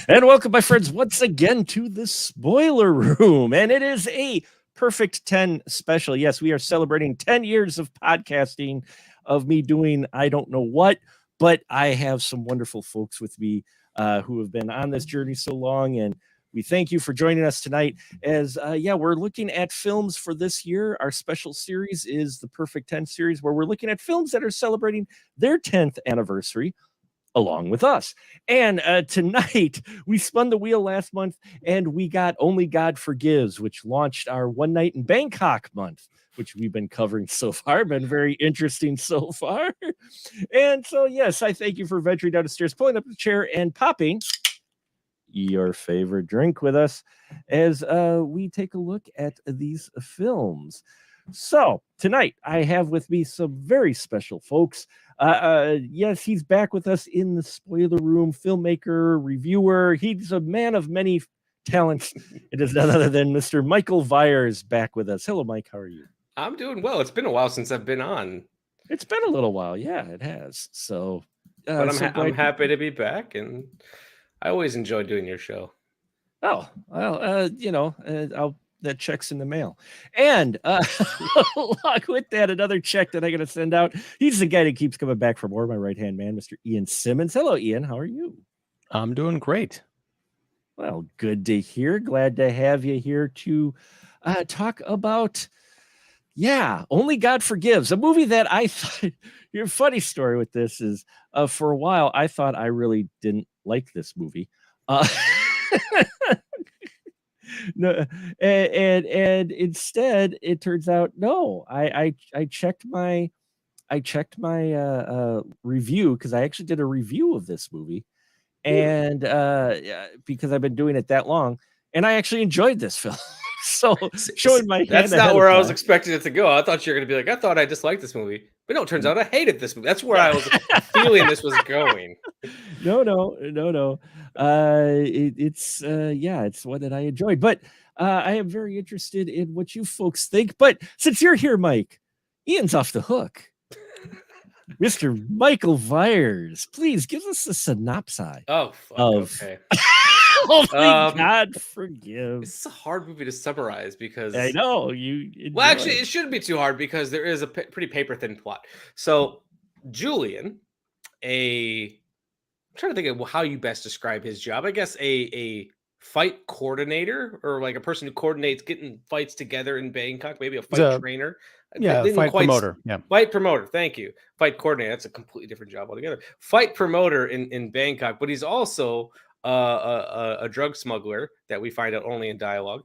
And welcome, my friends, once again to the Spoiler Room. And it is a Perfect 10 special. Yes, we are celebrating 10 years of podcasting, of me doing I don't know what, but I have some wonderful folks with me who have been on this journey so long. And we thank you for joining us tonight. As we're looking at films for this year. Our special series is the Perfect 10 series, where we're looking at films that are celebrating their 10th anniversary along with us. And tonight, we spun the wheel last month and we got Only God Forgives, which launched our One Night in Bangkok month, which we've been covering so far. Been very interesting so far. And so, yes, I thank you for venturing down the stairs, pulling up the chair, and popping your favorite drink with us as we take a look at these films. So tonight I have with me some very special folks. Yes, he's back with us in the spoiler room, filmmaker, reviewer. He's a man of many talents. It is none other than Mr. Michael Vyers back with us. Hello, Mike. How are you? I'm doing well. It's been a while since I've been on. It's been a little while. Yeah, it has. So, but I'm glad happy to be back, and I always enjoy doing your show. Oh, well, I'll that check's in the mail. And along with that, another check that I got to send out. He's the guy that keeps coming back for more. My right-hand man, Mr. Ian Simmons. Hello, Ian. How are you? I'm doing great. Well, good to hear. Glad to have you here to talk about, Only God Forgives, a movie that I thought, your funny story with this is for a while, I thought I really didn't like this movie. No, and instead it turns out no. I checked my review, because I actually did a review of this movie, and because I've been doing it that long, and I actually enjoyed this film. So showing my hand, that's not where I was expecting it to go. I thought you were going to be like, I thought I disliked this movie, but no, it turns out I hated this movie. That's where I was feeling this was going. No. It's one that I enjoyed, but I am very interested in what you folks think. But since you're here, Mike, Ian's off the hook. Mr. Michael Vyers, please give us a synopsis. Oh, fuck, okay. Only God Forgives. It's a hard movie to summarize because I know you. Well, actually, it shouldn't be too hard because there is a pretty paper thin plot. So, Julian, I'm trying to think of how you best describe his job. I guess a fight coordinator, or like a person who coordinates getting fights together in Bangkok. Maybe a fight trainer. Yeah, fight promoter. Yeah, fight promoter. Thank you. Fight coordinator. That's a completely different job altogether. Fight promoter in Bangkok, but he's also a drug smuggler that we find out only in dialogue.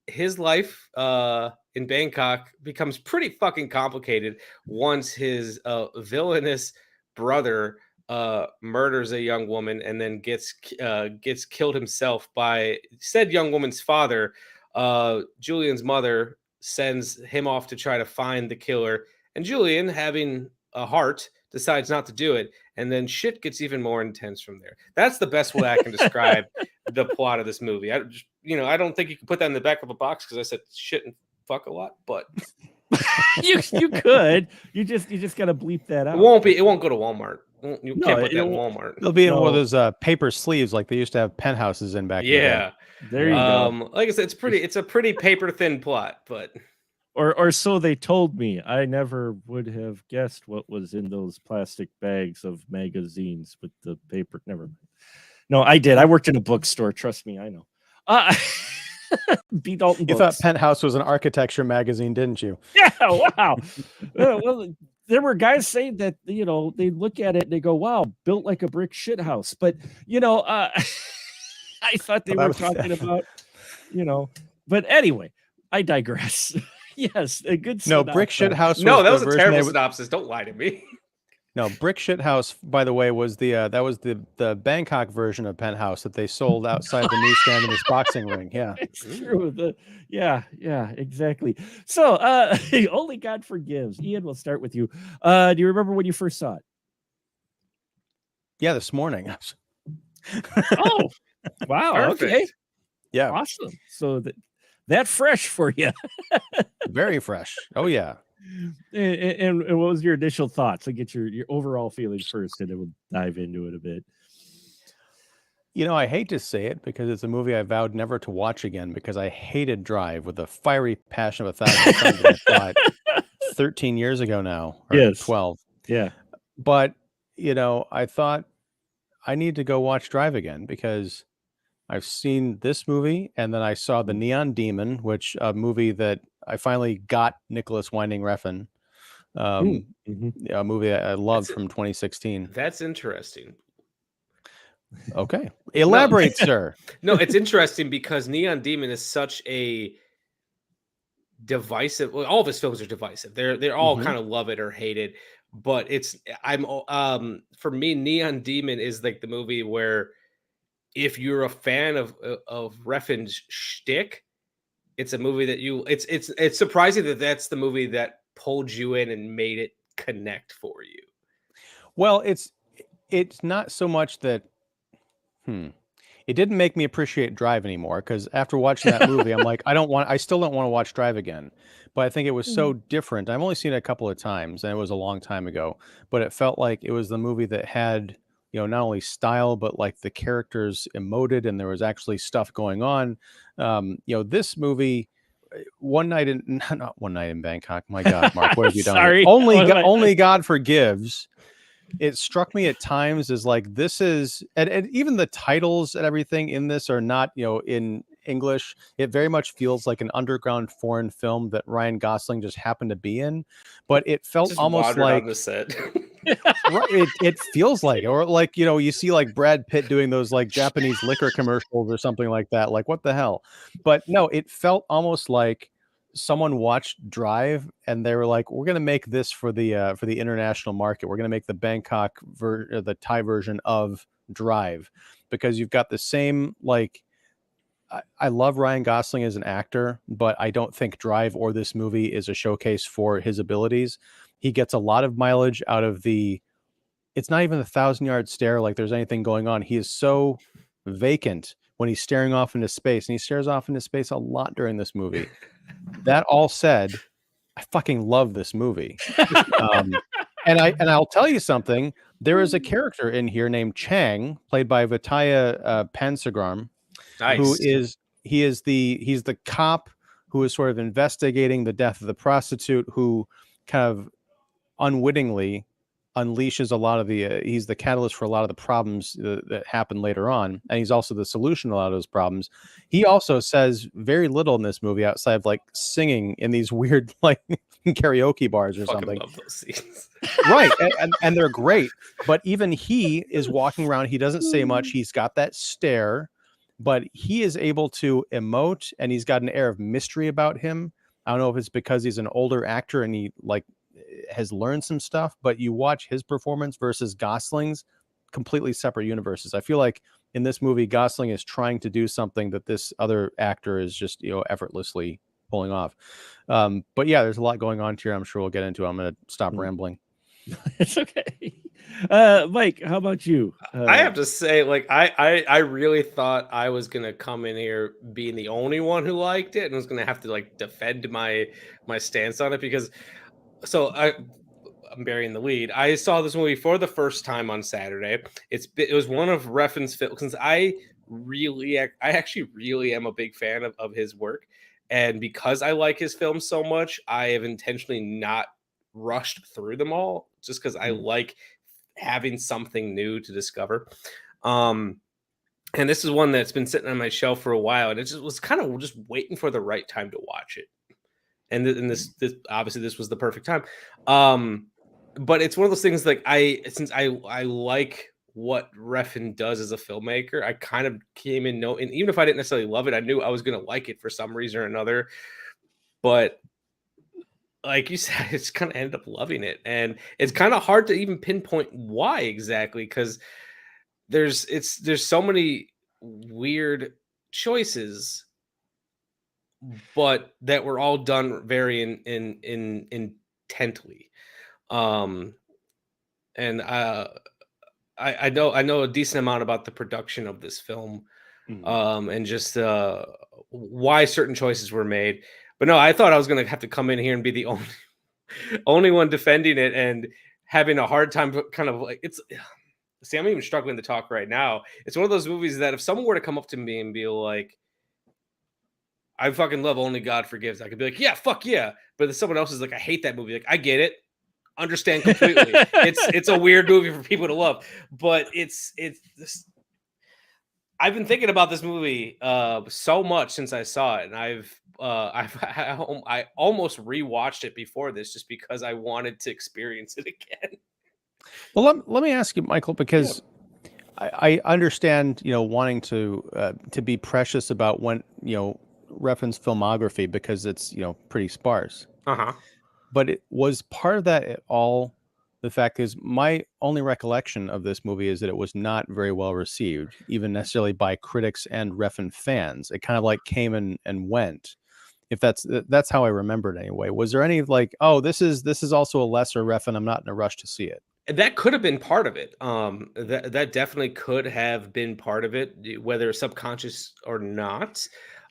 His life in Bangkok becomes pretty fucking complicated once his villainous brother murders a young woman and then gets killed himself by said young woman's father. Julian's mother sends him off to try to find the killer, and Julian, having a heart, decides not to do it, and then shit gets even more intense from there. That's the best way I can describe the plot of this movie. I don't think you can put that in the back of a box because I said shit and fuck a lot, but you could. You just gotta bleep that out. It won't go to Walmart. You can't put that in Walmart. They'll be in one of those paper sleeves like they used to have penthouses in back. Yeah, there you go. Like I said, it's a pretty paper thin plot, but. Or so they told me. I never would have guessed what was in those plastic bags of magazines with the paper. Never mind. No, I did. I worked in a bookstore. Trust me, I know. B. Dalton You Books. thought Penthouse was an architecture magazine, didn't you? Yeah, wow. Well, there were guys saying that, they look at it and they go, wow, built like a brick shit house. But, I thought they were talking about, but anyway, I digress. Yes, a good synopsis. No, Brick Shit House. No, that was a terrible synopsis. Don't lie to me. No, Brick Shit House, by the way, was the Bangkok version of Penthouse that they sold outside the newsstand in this boxing ring. Yeah, it's true. Yeah, exactly. So, Only God Forgives. Ian, we'll start with you. Do you remember when you first saw it? Yeah, this morning. Oh, wow. Perfect. Okay. Yeah, awesome. So that fresh for you. Very fresh. Oh yeah. And what was your initial thoughts? I'll get your overall feelings first, and then we'll dive into it a bit. You know, I hate to say it because it's a movie I vowed never to watch again because I hated Drive with the fiery passion of a thousand suns when I saw it 13 years ago now, or Yes. 12. Yeah. But, you know, I thought I need to go watch Drive again because I've seen this movie and then I saw The Neon Demon, which a movie that I finally got Nicholas Winding Refn, a movie I loved from 2016. That's interesting. Okay. Elaborate, sir. No, it's interesting because Neon Demon is such a divisive. Well, all of his films are divisive. They're all kind of love it or hate it. But for me, Neon Demon is like the movie where if you're a fan of Refn's shtick, it's a movie that it's surprising that that's the movie that pulled you in and made it connect for you. Well, it's not so much that it didn't make me appreciate Drive anymore because after watching that movie, I'm like, I still don't want to watch Drive again. But I think it was so different. I've only seen it a couple of times and it was a long time ago, but it felt like it was the movie that had, you know, not only style, but like the characters emoted and there was actually stuff going on. You know, this movie, not One Night in Bangkok. My God, Mark, what have you done? Sorry. Only God Forgives. It struck me at times as like this is, and even the titles and everything in this are not, you know, in English. It very much feels like an underground foreign film that Ryan Gosling just happened to be in, but it felt Just almost wandered like on the set. right, it feels like, or like, you know, you see like Brad Pitt doing those like Japanese liquor commercials or something like that. Like, what the hell? But no, it felt almost like someone watched Drive and they were like, we're going to make this for the international market. We're going to make the Bangkok the Thai version of Drive, because you've got the same, like, I love Ryan Gosling as an actor, but I don't think Drive or this movie is a showcase for his abilities. He gets a lot of mileage out of it's not even the 1,000-yard stare like there's anything going on. He is so vacant when he's staring off into space, and he stares off into space a lot during this movie. That all said, I fucking love this movie. And I'll tell you something. There is a character in here named Chang, played by Vitaya Pansagram, Nice. he's the cop who is sort of investigating the death of the prostitute, who kind of unwittingly unleashes a lot of he's the catalyst for a lot of the problems that happen later on, and he's also the solution to a lot of those problems. He also says very little in this movie outside of like singing in these weird like karaoke bars or something. Love those scenes. Right, and they're great, but even he is walking around, he doesn't say much, he's got that stare, but he is able to emote, and he's got an air of mystery about him. I don't know if it's because he's an older actor and he like has learned some stuff, but you watch his performance versus Gosling's, completely separate universes. I feel like in this movie, Gosling is trying to do something that this other actor is just, you know, effortlessly pulling off. But yeah, there's a lot going on here. I'm sure we'll get into. I'm going to stop rambling. It's okay. Mike, how about you? I have to say, like, I really thought I was gonna come in here being the only one who liked it and was gonna have to like defend my stance on it, because I'm burying the lead. I saw this movie for the first time on Saturday. It was one of Refn's films, since I actually really am a big fan of his work, and because I like his films so much, I have intentionally not rushed through them all, just because I like having something new to discover. And this is one that's been sitting on my shelf for a while, and it just was kind of just waiting for the right time to watch it. And this obviously this was the perfect time. But it's one of those things, like, since I like what Refn does as a filmmaker, I kind of came in and even if I didn't necessarily love it, I knew I was going to like it for some reason or another. But like you said, it's kind of ended up loving it, and it's kind of hard to even pinpoint why exactly, because there's so many weird choices, but that were all done very intently. And I know a decent amount about the production of this film, and just why certain choices were made. But no, I thought I was going to have to come in here and be the only one defending it and having a hard time kind of like, it's see, I'm even struggling to talk right now. It's one of those movies that if someone were to come up to me and be like, I fucking love Only God Forgives, I could be like, yeah, fuck yeah. But if someone else is like, I hate that movie, like, I get it, understand completely. It's a weird movie for people to love, but it's this. I've been thinking about this movie so much since I saw it, and I almost rewatched it before this just because I wanted to experience it again. Well, let me ask you, Michael, because I understand, wanting to be precious about when, Refn's filmography because it's, pretty sparse. But it was part of that at all. The fact is, my only recollection of this movie is that it was not very well received, even necessarily by critics and Refn fans. It kind of like came and went. If that's how I remember it anyway. Was there any like, oh, this is also a lesser Refn, I'm not in a rush to see it? That could have been part of it. That definitely could have been part of it, whether subconscious or not.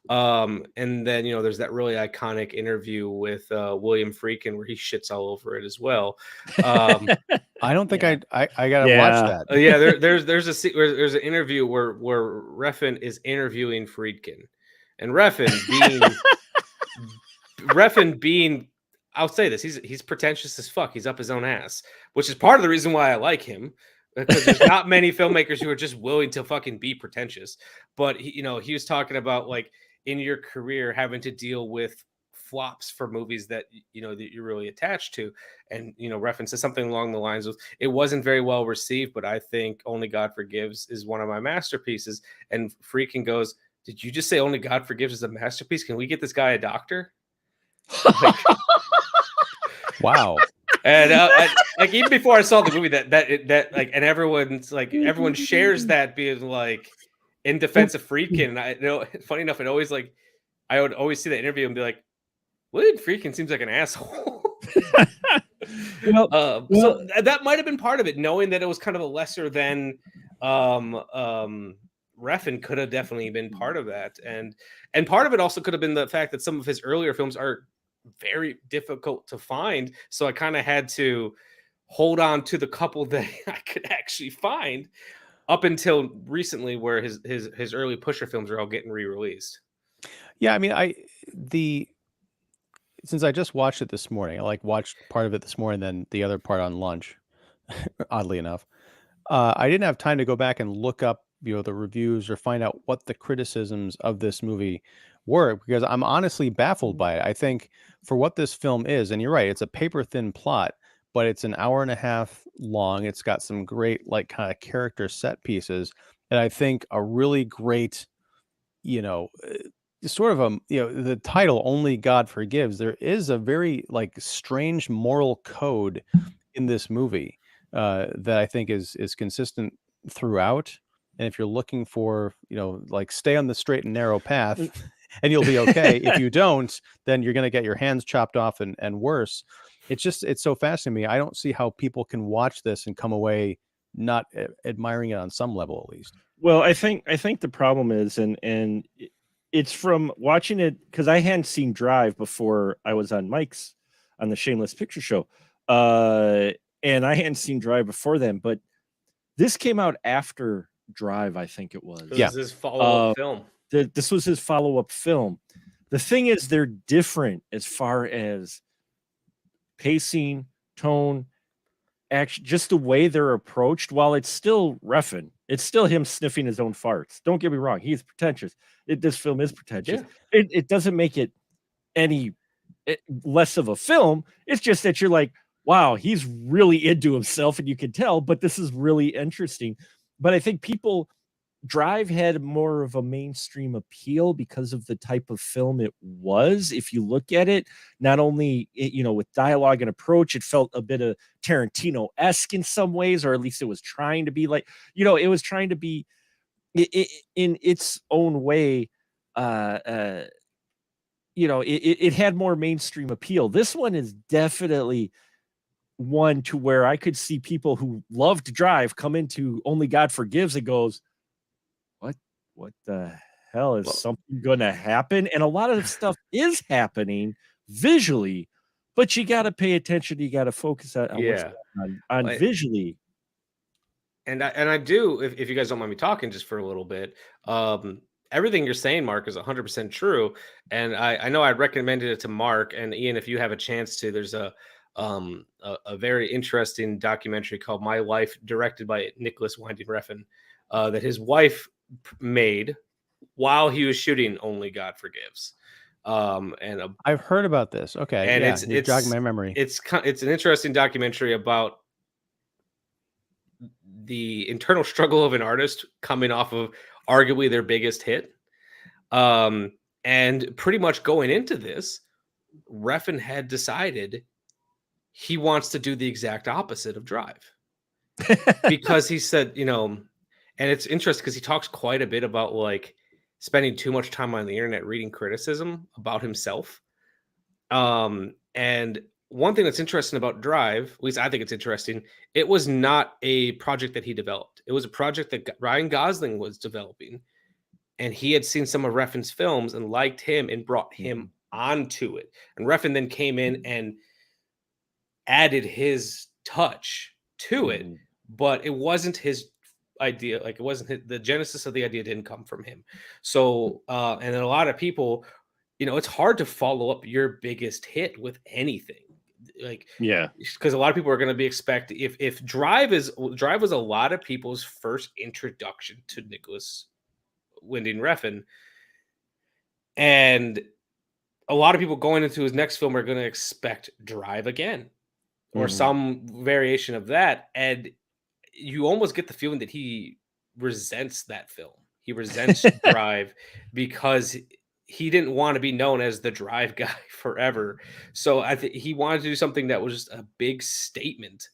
And then there's that really iconic interview with William Friedkin where he shits all over it as well. I don't think I gotta watch that. Yeah, there's an interview where Refn is interviewing Friedkin, and Refn being I'll say this: he's pretentious as fuck. He's up his own ass, which is part of the reason why I like him. Because there's not many filmmakers who are just willing to fucking be pretentious. But he was talking about like in your career having to deal with flops for movies that that you're really attached to, and references something along the lines of it wasn't very well received, but I think Only God Forgives is one of my masterpieces. And Freaking goes, "Did you just say Only God Forgives is a masterpiece? Can we get this guy a doctor?" Like, wow. And like even before I saw the movie, that like, and everyone shares that being like in defense of Friedkin. And I funny enough, I would always see that interview and be like, William Friedkin seems like an asshole. So that might have been part of it, knowing that it was kind of a lesser than Refn could have definitely been part of that, and part of it also could have been the fact that some of his earlier films are very difficult to find, so I kind of had to hold on to the couple that I could actually find up until recently, where his early pusher films are all getting re-released. Yeah, I mean, since I just watched it this morning, I watched part of it this morning, then the other part on lunch. Oddly enough, I didn't have time to go back and look up the reviews or find out what the criticisms of this movie were, because I'm honestly baffled by it. I think for what this film is, and you're right, it's a paper thin plot, but it's an hour and a half long. It's got some great kind of character set pieces, and I think a really great, sort of the title Only God Forgives. There is a very strange moral code in this movie that I think is consistent throughout. And if you're looking for, stay on the straight and narrow path and you'll be okay. If you don't, then you're going to get your hands chopped off and worse. It's so fascinating to me. I don't see how people can watch this and come away not admiring it on some level, at least. Well, I think the problem is, and it's from watching it, because I hadn't seen Drive before I was on Mike's on the Shameless Picture Show. And I hadn't seen Drive before then, but this came out after Drive, I think it was. This is his follow-up film. This was his follow-up film. The thing is, they're different as far as pacing, tone, action, just the way they're approached. While it's still Refn, it's still him sniffing his own farts. Don't get me wrong, he's pretentious. This film is pretentious. Yeah. It doesn't make it any less of a film. It's just that you're like, wow, he's really into himself, and you can tell, but this is really interesting. But I think Drive had more of a mainstream appeal because of the type of film it was. If you look at it, not only, with dialogue and approach, it felt a bit of Tarantino-esque in some ways, or at least it was trying to be like, it was trying to be in its own way. It had more mainstream appeal. This one is definitely one to where I could see people who loved Drive come into Only God Forgives and goes, what the hell is something going to happen? And a lot of stuff is happening visually, but you got to pay attention. You got to focus on what's going on visually. I do, if you guys don't mind me talking just for a little bit, everything you're saying, Mark, is 100% true. And I know I recommended it to Mark and Ian. If you have a chance to, there's a very interesting documentary called My Life, directed by Nicholas Winding Refn, that his wife made while he was shooting Only God Forgives. I've heard about this. Okay, and yeah, it's you're jogging my memory. It's an interesting documentary about the internal struggle of an artist coming off of arguably their biggest hit. And pretty much going into this, Refn had decided he wants to do the exact opposite of Drive. Because he said, and it's interesting because he talks quite a bit about like spending too much time on the internet reading criticism about himself. And one thing that's interesting about Drive, at least I think it's interesting, it was not a project that he developed. It was a project that Ryan Gosling was developing. And he had seen some of Refn's films and liked him and brought him onto it. And Refn then came in and added his touch to it, but it wasn't his idea. Like, it wasn't the genesis of the idea didn't come from him. So, and then a lot of people, it's hard to follow up your biggest hit with anything. Like, yeah, because a lot of people are going to be expecting if Drive was a lot of people's first introduction to Nicholas Winding Refn, and a lot of people going into his next film are going to expect Drive again or some variation of that, and you almost get the feeling that he resents that film. He resents Drive because he didn't want to be known as the Drive guy forever. So I think he wanted to do something that was just a big statement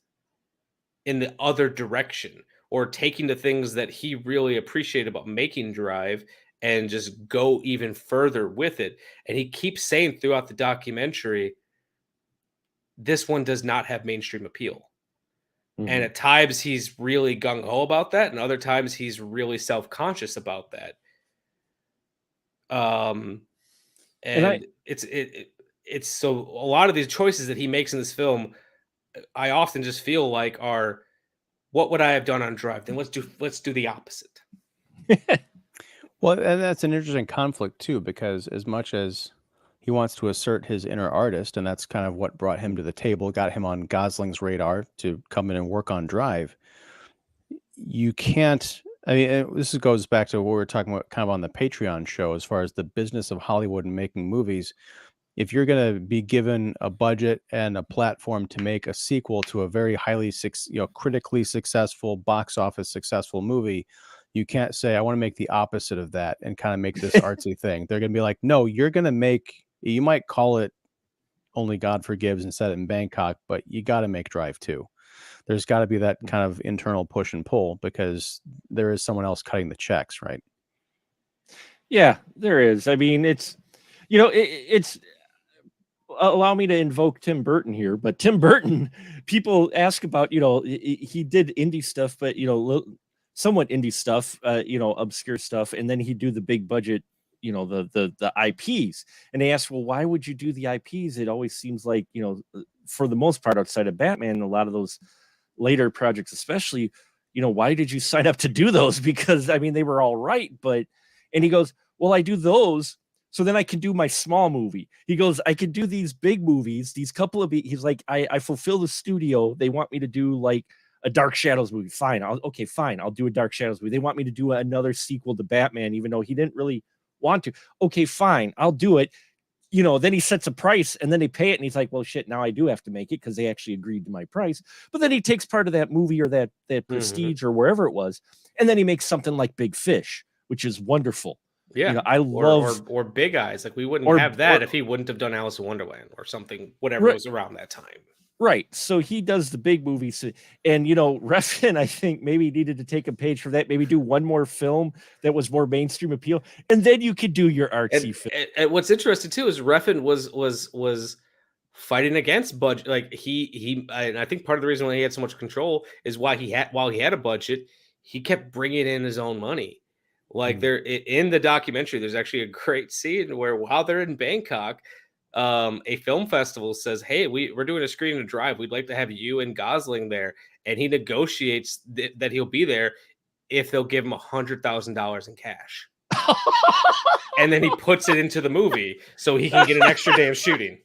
in the other direction, or taking the things that he really appreciated about making Drive and just go even further with it. And he keeps saying throughout the documentary, this one does not have mainstream appeal. And at times he's really gung-ho about that, and other times he's really self-conscious about that. It's so a lot of these choices that he makes in this film, I often just feel like are, what would I have done on Drive? Then let's do the opposite. Well, and that's an interesting conflict too, because as much as he wants to assert his inner artist, and that's kind of what brought him to the table, got him on Gosling's radar to come in and work on Drive. You can't. I mean, this goes back to what we were talking about kind of on the Patreon show, as far as the business of Hollywood and making movies. If you're going to be given a budget and a platform to make a sequel to a very highly, critically successful, box office successful movie, you can't say, I want to make the opposite of that and kind of make this artsy thing. They're going to be like, no, you're going to make, you might call it Only God Forgives and set it in Bangkok, but you got to make Drive 2. There's got to be that kind of internal push and pull, because there is someone else cutting the checks, right? Yeah, there is. I mean, it's, it's, allow me to invoke Tim Burton here, but Tim Burton, people ask about, he did indie stuff, but, somewhat indie stuff, obscure stuff. And then he'd do the big budget, the IPs, and they ask, well, why would you do the IPs? It always seems like, for the most part, outside of Batman, a lot of those later projects, especially, why did you sign up to do those? Because I mean, they were all right, and he goes, well, I do those so then I can do my small movie. He goes, I could do these big movies, these couple of, he's like, I fulfill the studio. They want me to do like a Dark Shadows movie. Fine. I'll do a Dark Shadows movie. They want me to do another sequel to Batman, even though he didn't really want to. Okay, fine. I'll do it. Then he sets a price and then they pay it. And he's like, well, shit, now I do have to make it because they actually agreed to my price. But then he takes part of that movie or that Prestige or wherever it was. And then he makes something like Big Fish, which is wonderful. Yeah. I love, or Big Eyes. Like, we wouldn't have that if he wouldn't have done Alice in Wonderland or something, whatever was around that time. Right. So he does the big movies, and Refn, I think, maybe needed to take a page from that, maybe do one more film that was more mainstream appeal, and then you could do your artsy film. And what's interesting too is Refn was fighting against budget. Like and I think part of the reason why he had so much control is while he had a budget, he kept bringing in his own money. Like in the documentary, there's actually a great scene where while they're in Bangkok, a film festival says, "Hey, we're doing a screening of Drive. We'd like to have you and Gosling there," and he negotiates that he'll be there if they'll give him $100,000 in cash, and then he puts it into the movie so he can get an extra day of shooting.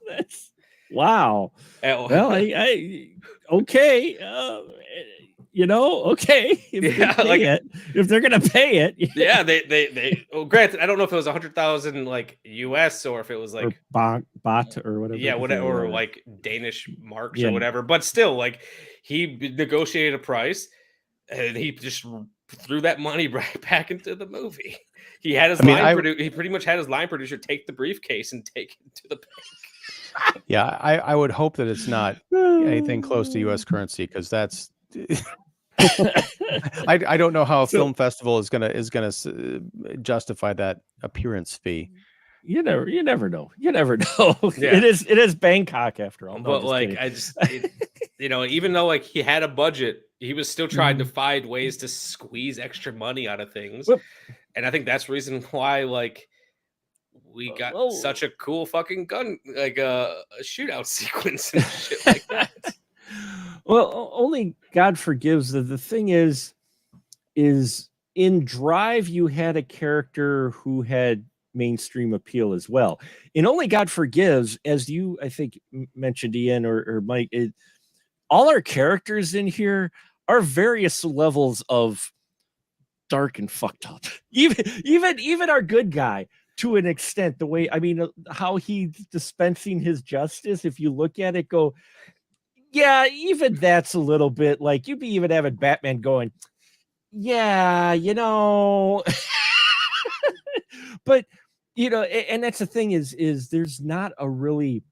That's wow. Well, I okay. Okay. If they're gonna pay it, yeah, they. Well, granted, I don't know if it was 100,000 like US or if it was like bot or whatever. Yeah, whatever, or like Danish marks or whatever. But still, like he negotiated a price, and he just threw that money right back into the movie. He had his he pretty much had his line producer take the briefcase and take it to the bank. Yeah, I would hope that it's not anything close to U.S. currency, because that's. I don't know how a film festival is gonna justify that appearance fee. You never know. Yeah. It is Bangkok after all. No, but like kidding. Even though like he had a budget, he was still trying to find ways to squeeze extra money out of things. And I think that's the reason why like we got such a cool fucking gun, like a shootout sequence and shit like that. Well, only God forgives. The thing is in Drive, you had a character who had mainstream appeal as well. In Only God Forgives, as you, I think, mentioned, Ian or Mike, all our characters in here are various levels of dark and fucked up. Even our good guy, to an extent, the way, I mean, how he's dispensing his justice, if you look at it, go, yeah, even that's a little bit like you'd be even having Batman going, yeah, but and that's the thing is there's not a really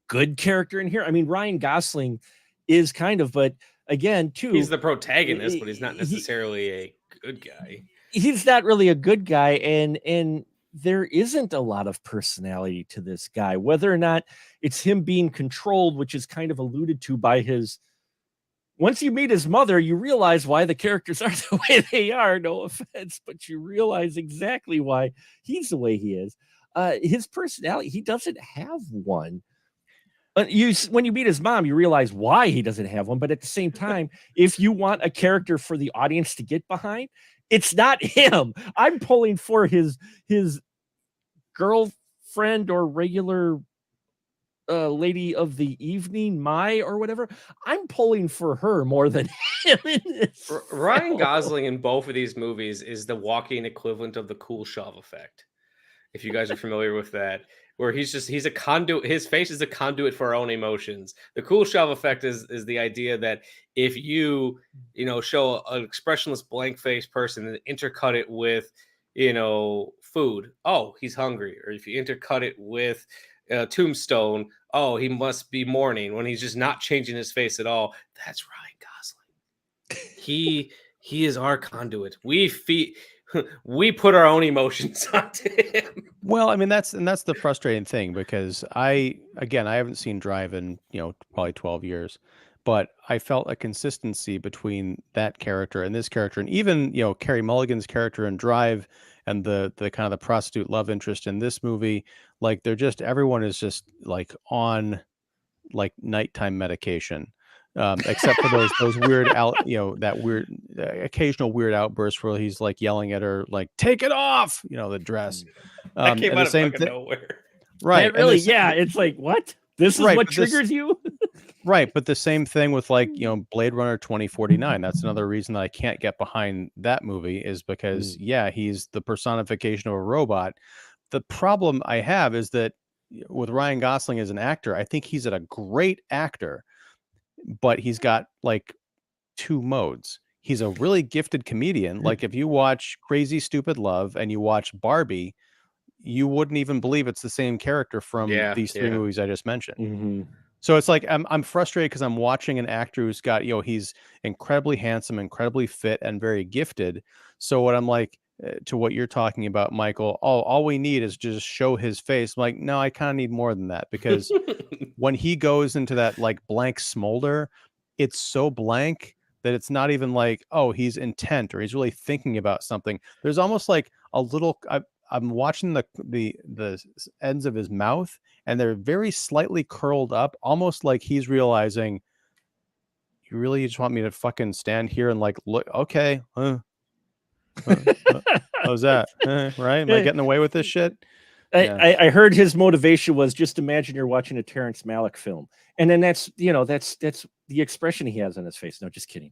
good character in here. I mean, Ryan Gosling is kind of, but again, too, he's the protagonist, but he's not necessarily a good guy. He's not really a good guy, and there isn't a lot of personality to this guy, whether or not it's him being controlled, which is kind of alluded to by his. Once you meet his mother, you realize why the characters are the way they are. No offense, but you realize exactly why he's the way he is. His personality, he doesn't have one. When you meet his mom, you realize why he doesn't have one. But at the same time, if you want a character for the audience to get behind, it's not him. I'm pulling for his girlfriend or regular lady of the evening, Mai or whatever. I'm pulling for her more than him. Ryan Gosling in both of these movies is the walking equivalent of the Kuleshov effect. If you guys are familiar with that, where he's a conduit. His face is a conduit for our own emotions. The Kuleshov effect is the idea that if you show an expressionless blank face person and intercut it with food, oh, he's hungry. Or if you intercut it with Tombstone, oh, he must be mourning, when he's just not changing his face at all. That's Ryan Gosling. He is our conduit. We put our own emotions onto him. Well, I mean, that's the frustrating thing, because I haven't seen Drive in probably 12 years, but I felt a consistency between that character and this character, and even Carey Mulligan's character in Drive and the kind of the prostitute love interest in this movie. Like, everyone is just like on like nighttime medication, except for those weird that weird occasional weird outburst where he's like yelling at her like, take it off, the dress. That came out of fucking nowhere. Right. Really, it's like, what? This is what triggers you? Right. But the same thing with like, Blade Runner 2049. That's another reason that I can't get behind that movie, is because he's the personification of a robot. The problem I have is that with Ryan Gosling as an actor, I think he's a great actor, but he's got like two modes. He's a really gifted comedian. Like, if you watch Crazy Stupid Love and you watch Barbie, you wouldn't even believe it's the same character from these three movies I just mentioned. Mm-hmm. So it's like I'm frustrated because I'm watching an actor who's got, he's incredibly handsome, incredibly fit, and very gifted. So what I'm like, to what you're talking about, Michael, all we need is just show his face. I'm like, no, I kind of need more than that, because when he goes into that like blank smolder, it's so blank that it's not even like, oh, he's intent or he's really thinking about something. There's almost like a little, I'm watching the ends of his mouth, and they're very slightly curled up, almost like he's realizing, you really just want me to fucking stand here and like look? Okay, how's that? Right? Am I getting away with this shit? Yeah. I heard his motivation was just imagine you're watching a Terrence Malick film, and then that's the expression he has on his face. No, just kidding.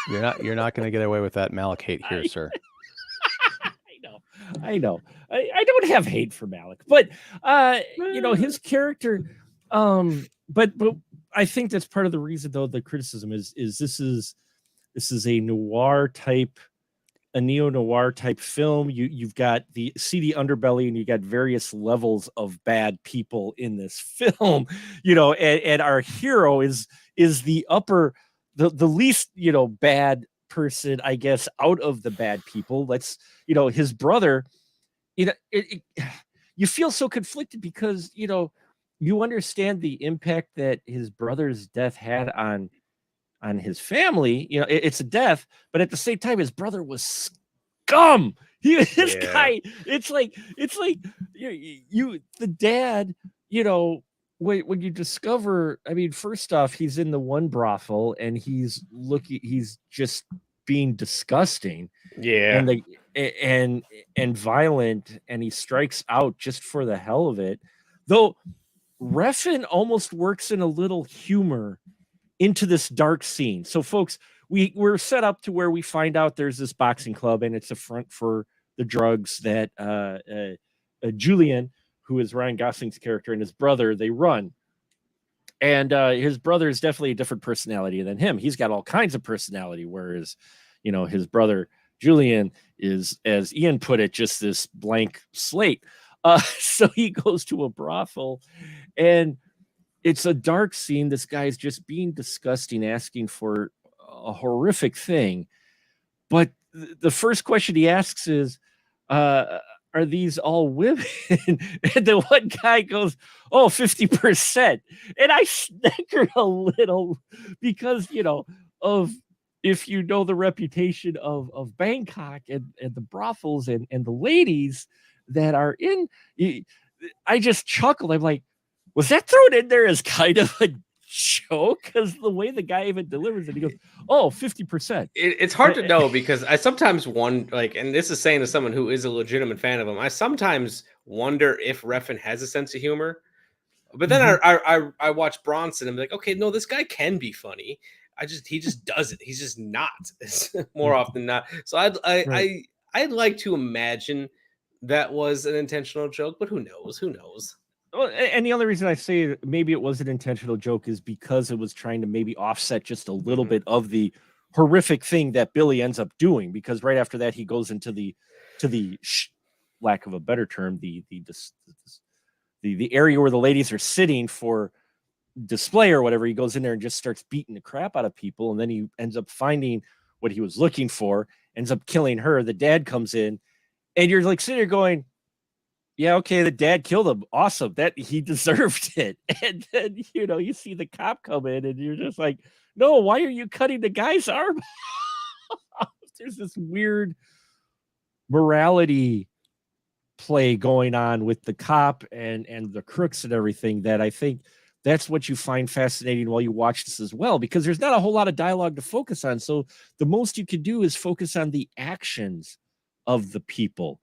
You're not going to get away with that Malick hate here, sir. I know. I don't have hate for Malick, but his character. But I think that's part of the reason, though. The criticism is this is a noir type. A neo-noir type film. You've got the seedy underbelly, and you got various levels of bad people in this film, and our hero is the upper, the least, bad person, I guess, out of the bad people. His brother, you feel so conflicted because, you understand the impact that his brother's death had on his family. It's a death, but at the same time, his brother was scum. Guy, it's like you the dad, when you discover, I mean, first off, he's in the one brothel and he's just being disgusting. Yeah. And violent, and he strikes out just for the hell of it. Though Refn almost works in a little humor into this dark scene. So folks, we're set up to where we find out there's this boxing club, and it's a front for the drugs that Julian, who is Ryan Gosling's character, and his brother, they run. And his brother is definitely a different personality than him. He's got all kinds of personality, whereas, his brother Julian is, as Ian put it, just this blank slate. So he goes to a brothel, and it's a dark scene. This guy's just being disgusting, asking for a horrific thing. But the first question he asks is, are these all women? And the one guy goes, 50%. And I snickered a little because, if you know the reputation of Bangkok and the brothels and the ladies that are in, I just chuckled. I'm like, was that thrown in there as kind of a joke? Because the way the guy even delivers it, he goes, 50%. It's hard to know, because I sometimes wonder, and this is saying to someone who is a legitimate fan of him, I sometimes wonder if Refn has a sense of humor. But then I watch Bronson and I'm like, okay, no, this guy can be funny. He just doesn't. He's just not more often than not. So I'd like to imagine that was an intentional joke, but who knows? Who knows? Well, and the only reason I say maybe it was an intentional joke is because it was trying to maybe offset just a little bit of the horrific thing that Billy ends up doing. Because right after that, he goes into the lack of a better term, the area where the ladies are sitting for display or whatever. He goes in there and just starts beating the crap out of people, and then he ends up finding what he was looking for, ends up killing her. The dad comes in, and you're like sitting there going, yeah, okay, the dad killed him. Awesome. That he deserved it. And then, you see the cop come in, and you're just like, no, why are you cutting the guy's arm off? There's this weird morality play going on with the cop and the crooks and everything, that I think that's what you find fascinating while you watch this as well, because there's not a whole lot of dialogue to focus on. So the most you can do is focus on the actions of the people,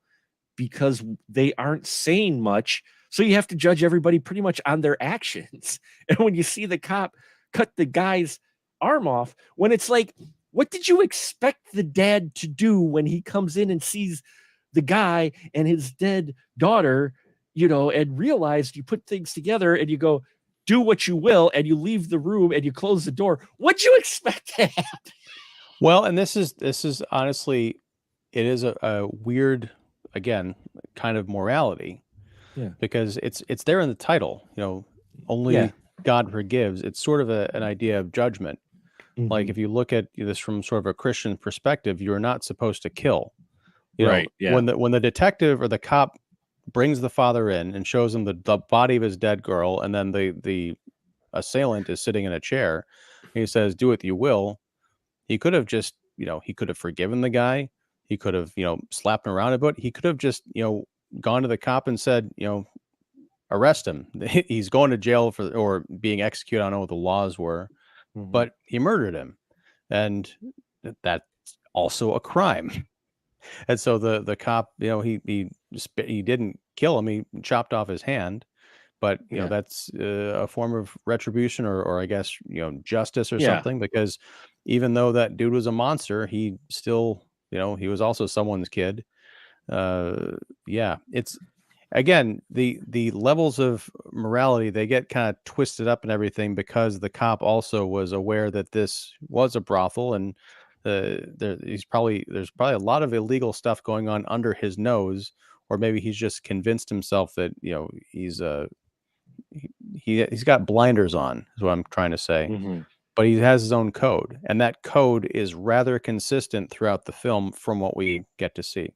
because they aren't saying much. So you have to judge everybody pretty much on their actions. And when you see the cop cut the guy's arm off, when it's like, what did you expect the dad to do when he comes in and sees the guy and his dead daughter, and realized, you put things together and you go, do what you will, and you leave the room and you close the door. What'd you expect to happen? Well, and this is honestly, it is a weird, again, kind of morality, because it's there in the title, only God forgives. It's sort of an idea of judgment. Like, if you look at this from sort of a Christian perspective, you're not supposed to kill. Right. Yeah. When the detective or the cop brings the father in and shows him the body of his dead girl, and then the assailant is sitting in a chair, and he says, do what you will. He could have just, he could have forgiven the guy. He could have, slapped him around a bit. He could have just, gone to the cop and said, arrest him. He's going to jail or being executed. I don't know what the laws were, but he murdered him. And that's also a crime. And so the cop, he didn't kill him. He chopped off his hand, but that's a form of retribution or I guess, justice or something, because even though that dude was a monster, he still, he was also someone's kid. It's, again, the levels of morality, they get kind of twisted up and everything because the cop also was aware that this was a brothel, and there's probably a lot of illegal stuff going on under his nose, or maybe he's just convinced himself that he's got blinders on, is what I'm trying to say. But he has his own code, and that code is rather consistent throughout the film from what we get to see.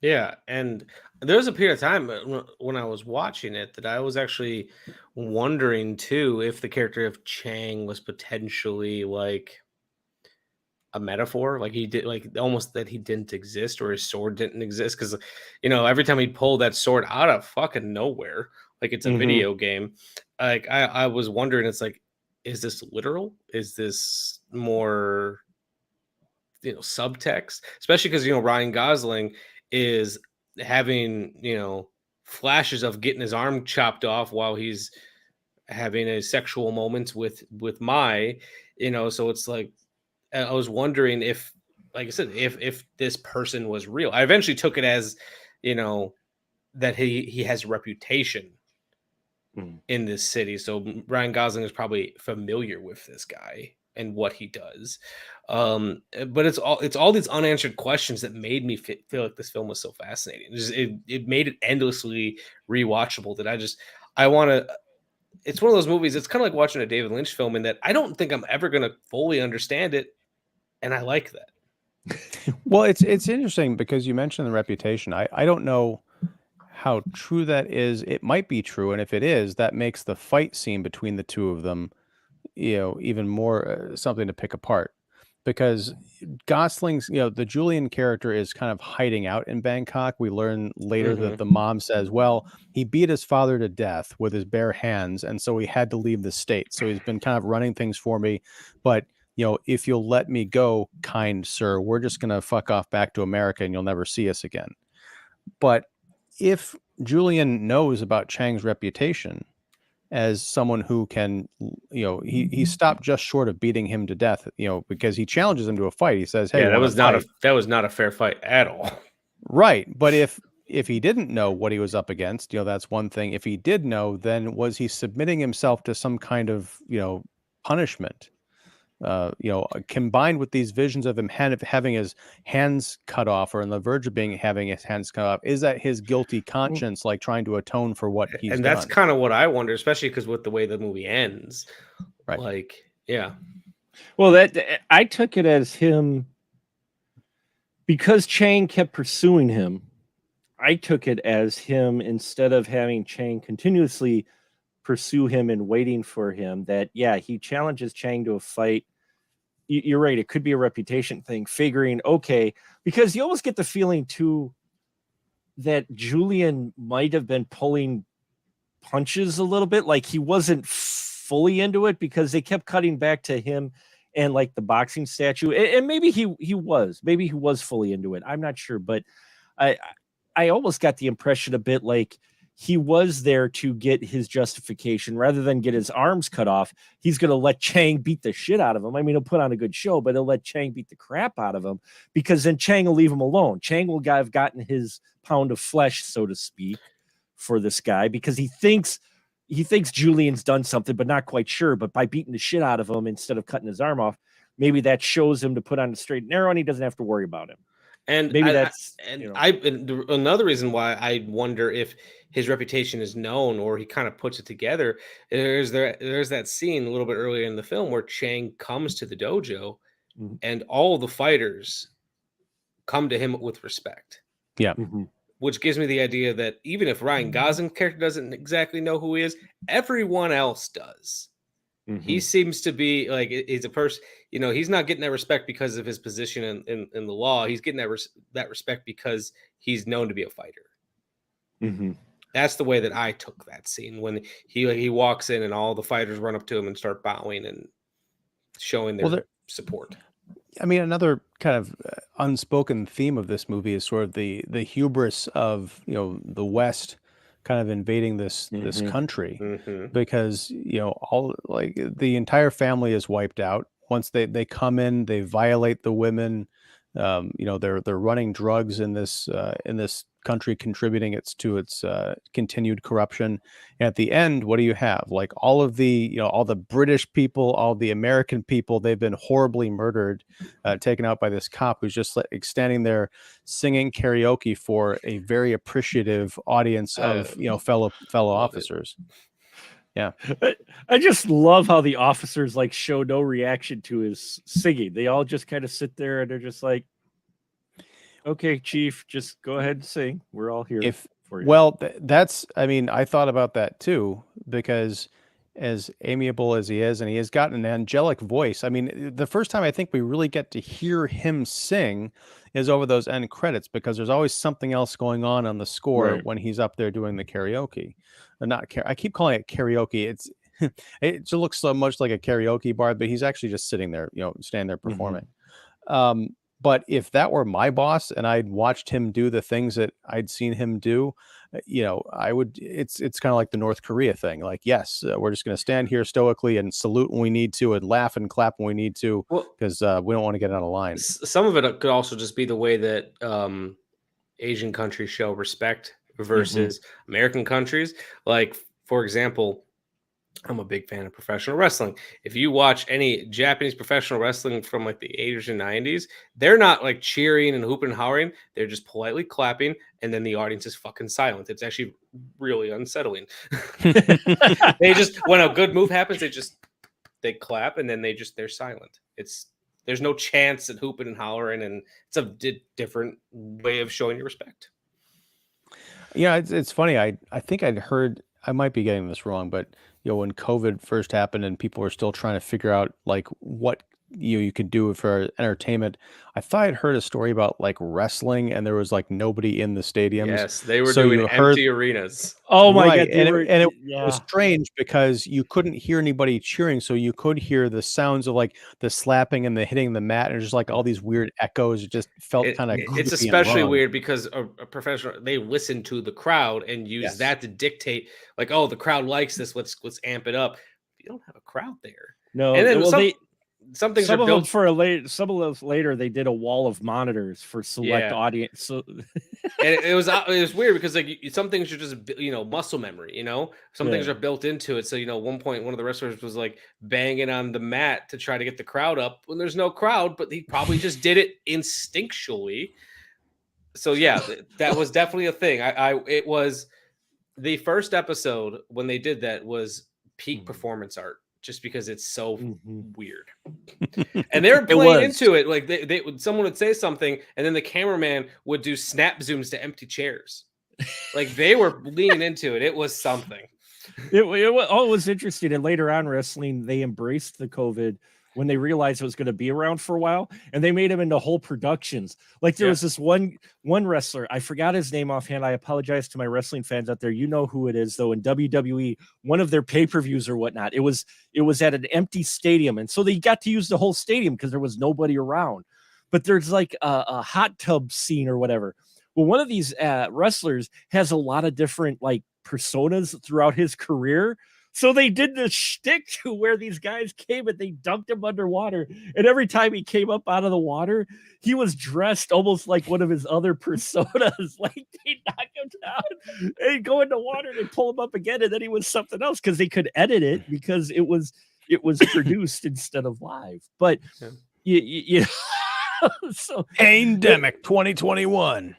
Yeah, and there was a period of time when I was watching it that I was actually wondering too if the character of Chang was potentially like a metaphor, like he did, like almost that he didn't exist or his sword didn't exist, because every time he'd pull that sword out of fucking nowhere, like it's a video game. Like I was wondering, it's like, is this literal? Is this more subtext? Especially because Ryan Gosling is having flashes of getting his arm chopped off while he's having a sexual moment with Mai, so it's like I was wondering if, like I said, if this person was real. I eventually took it as that he has a reputation in this city, so Ryan Gosling is probably familiar with this guy and what he does. But it's all these unanswered questions that made me feel like this film was so fascinating. It made it endlessly rewatchable that I want to. It's one of those movies. It's kind of like watching a David Lynch film in that I don't think I'm ever going to fully understand it, and I like that. Well, it's interesting because you mentioned the reputation. I don't know how true that is. It might be true, and if it is, that makes the fight scene between the two of them even more something to pick apart, because Gosling's, the Julian character is kind of hiding out in Bangkok. We learn later that the mom says, well, he beat his father to death with his bare hands, and so he had to leave the state. So he's been kind of running things for me. But, if you'll let me go, kind sir, we're just going to fuck off back to America and you'll never see us again. But if Julian knows about Chang's reputation as someone who can, he stopped just short of beating him to death, because he challenges him to a fight. He says, hey, that was not a fair fight at all. Right. But if he didn't know what he was up against, that's one thing. If he did know, then was he submitting himself to some kind of, punishment? Combined with these visions of him having his hands cut off, or on the verge of having his hands cut off, is that his guilty conscience, like trying to atone for what he's done? And that's kind of what I wonder, especially because with the way the movie ends, right? Like, yeah. Well, that I took it as him, because Chang kept pursuing him. I took it as him, instead of having Chang continuously pursue him and waiting for him, that he challenges Chang to a fight. You're right, it could be a reputation thing, figuring, okay, because you almost get the feeling too that Julian might have been pulling punches a little bit, like he wasn't fully into it, because they kept cutting back to him and like the boxing statue, and maybe he was fully into it, I'm not sure, but I almost got the impression a bit like he was there to get his justification rather than get his arms cut off. He's going to let Chang beat the shit out of him. I mean, he'll put on a good show, but he'll let Chang beat the crap out of him, because then Chang will leave him alone. Chang will have gotten his pound of flesh, so to speak, for this guy, because he thinks Julian's done something, but not quite sure. But by beating the shit out of him instead of cutting his arm off, maybe that shows him to put on a straight and narrow, and he doesn't have to worry about him. And maybe another reason why I wonder if his reputation is known, or he kind of puts it together. There's that scene a little bit earlier in the film where Chang comes to the dojo, and all the fighters come to him with respect. Yeah. Which gives me the idea that even if Ryan Gosling's character doesn't exactly know who he is, everyone else does. He seems to be like he's a person. You know, he's not getting that respect because of his position in the law. He's getting that respect because he's known to be a fighter. That's the way that I took that scene when he walks in and all the fighters run up to him and start bowing and showing their support. I mean, another kind of unspoken theme of this movie is sort of the hubris of, you know, the West kind of invading this country, because, you know, all like the entire family is wiped out. Once they come in, they violate the women. You know, they're running drugs in this country, contributing to its continued corruption. And at the end, what do you have? Like all of the, you know, all the British people, all the American people, they've been horribly murdered, taken out by this cop who's just like standing there singing karaoke for a very appreciative audience of, you know, fellow officers. Yeah. I just love how the officers like show no reaction to his singing. They all just kind of sit there and they're just like, okay, Chief, just go ahead and sing. We're all here for you. Well, that's, I mean, I thought about that too, because as amiable as he is, and he has got an angelic voice. I mean, the first time I think we really get to hear him sing is over those end credits, because there's always something else going on the score when he's up there doing the karaoke. I keep calling it karaoke. It just looks so much like a karaoke bar, but he's actually just sitting there, you know, standing there performing. But if that were my boss and I'd watched him do the things that I'd seen him do, you know, I would, it's kind of like the North Korea thing. Like, yes, we're just going to stand here stoically and salute when we need to and laugh and clap when we need to, because we don't want to get out of line. Some of it could also just be the way that Asian countries show respect versus American countries. Like, for example, I'm a big fan of professional wrestling. If you watch any Japanese professional wrestling from like the 80s and 90s, they're not like cheering and hooping and hollering. They're just politely clapping, and then the audience is fucking silent. It's actually really unsettling. They just, when a good move happens, they clap, and then they're silent. There's no chance at hooping and hollering, and it's a different way of showing your respect. Yeah, it's funny. I think I'd heard, I might be getting this wrong, but you know, when COVID first happened and people were still trying to figure out like what you could do for entertainment, I thought I'd heard a story about like wrestling, and there was like nobody in the stadiums. Yes, they were doing empty arenas. Oh my God. And it was strange because you couldn't hear anybody cheering, so you could hear the sounds of like the slapping and the hitting the mat, and just like all these weird echoes. It just felt kind of it's especially weird because a professional, they listen to the crowd and use that to dictate like, oh, the crowd likes this, let's amp it up. You don't have a crowd there. No, and then some of those later they did a wall of monitors for select audience. So and it was weird because like some things are just, you know, muscle memory, you know, some things are built into it. So, you know, at one point one of the wrestlers was like banging on the mat to try to get the crowd up when there's no crowd, but he probably just did it instinctually. So yeah, that was definitely a thing. It was the first episode when they did that was peak performance art, just because it's so weird. And they were playing into it. Like someone would say something, and then the cameraman would do snap zooms to empty chairs. Like they were leaning into it. It was something. It was interesting. And later on, wrestling, they embraced the COVID when they realized it was going to be around for a while, and they made them into whole productions. Like there was this one wrestler, I forgot his name offhand. I apologize to my wrestling fans out there. You know who it is though. In WWE, one of their pay-per-views or whatnot, it was at an empty stadium. And so they got to use the whole stadium because there was nobody around, but there's like a hot tub scene or whatever. Well, one of these wrestlers has a lot of different like personas throughout his career. So they did this shtick to where these guys came and they dunked him underwater. And every time he came up out of the water, he was dressed almost like one of his other personas. Like they knock him down and he'd go in the water and pull him up again. And then he was something else because they could edit it because it was produced instead of live. But you know, so pandemic 2021.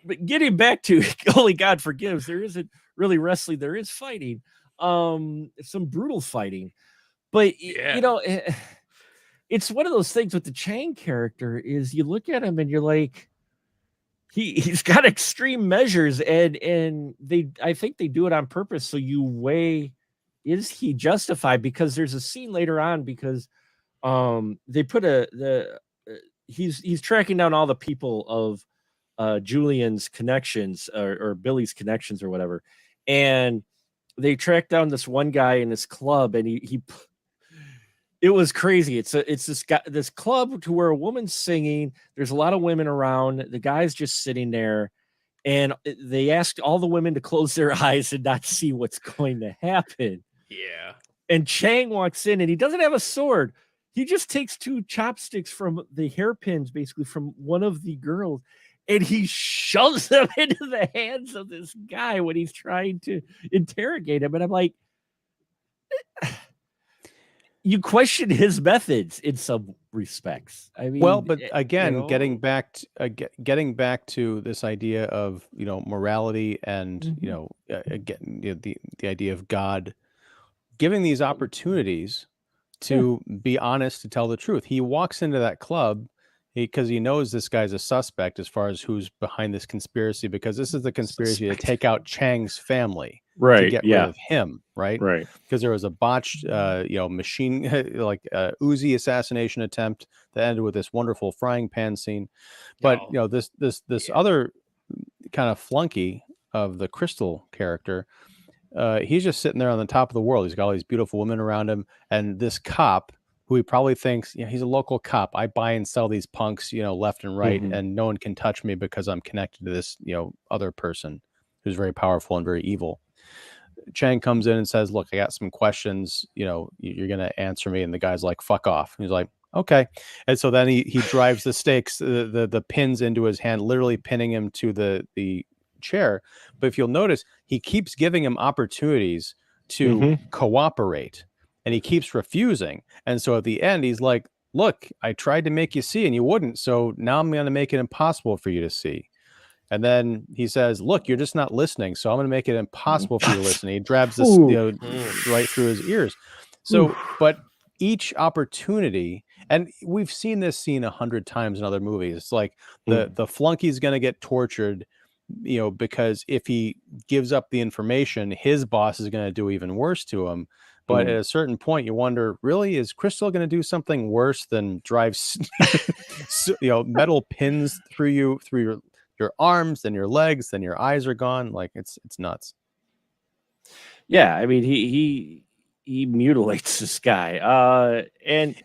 But getting back to only God forgives, there isn't really wrestling. There is fighting. Some brutal fighting, but you know, it's one of those things with the Chang character is you look at him and you're like, he's got extreme measures, and I think they do it on purpose so you weigh is he justified? Because there's a scene later on because they put he's tracking down all the people of Julian's connections or Billy's connections or whatever, and they track down this one guy in this club, and he it was crazy. It's this club to where a woman's singing. There's a lot of women around. The guy's just sitting there, and they asked all the women to close their eyes and not see what's going to happen. Yeah. And Chang walks in, and he doesn't have a sword. He just takes 2 chopsticks from the hairpins, basically from one of the girls, and he shoves them into the hands of this guy when he's trying to interrogate him. And I'm like, you question his methods in some respects. I mean, Well, but again, you know, getting back to this idea of morality and again the idea of God giving these opportunities to be honest, to tell the truth. He walks into that club because he knows this guy's a suspect as far as who's behind this conspiracy, because this is the conspiracy to take out Chang's family, to right? get rid of him, right? Right. Because there was a botched, machine like Uzi assassination attempt that ended with this wonderful frying pan scene. But this other kind of flunky of the Crystal character, he's just sitting there on the top of the world. He's got all these beautiful women around him, and this cop who he probably thinks, he's a local cop. I buy and sell these punks, left and right, and no one can touch me because I'm connected to this, other person who's very powerful and very evil. Chang comes in and says, "Look, I got some questions. You're going to answer me." And the guy's like, "Fuck off." And he's like, "Okay." And so then he drives the stakes, the pins into his hand, literally pinning him to the chair. But if you'll notice, he keeps giving him opportunities to cooperate, and he keeps refusing. And so at the end, he's like, "Look, I tried to make you see and you wouldn't. So now I'm going to make it impossible for you to see." And then he says, "Look, you're just not listening. So I'm going to make it impossible for you to listen." He grabs this right through his ears. So, but each opportunity, and we've seen this scene 100 times in other movies. It's like the flunky's going to get tortured, because if he gives up the information, his boss is going to do even worse to him. But at a certain point, you wonder, really, is Crystal going to do something worse than drive, metal pins through your arms, then your legs, then your eyes are gone? Like it's nuts. Yeah, I mean, he mutilates this guy, and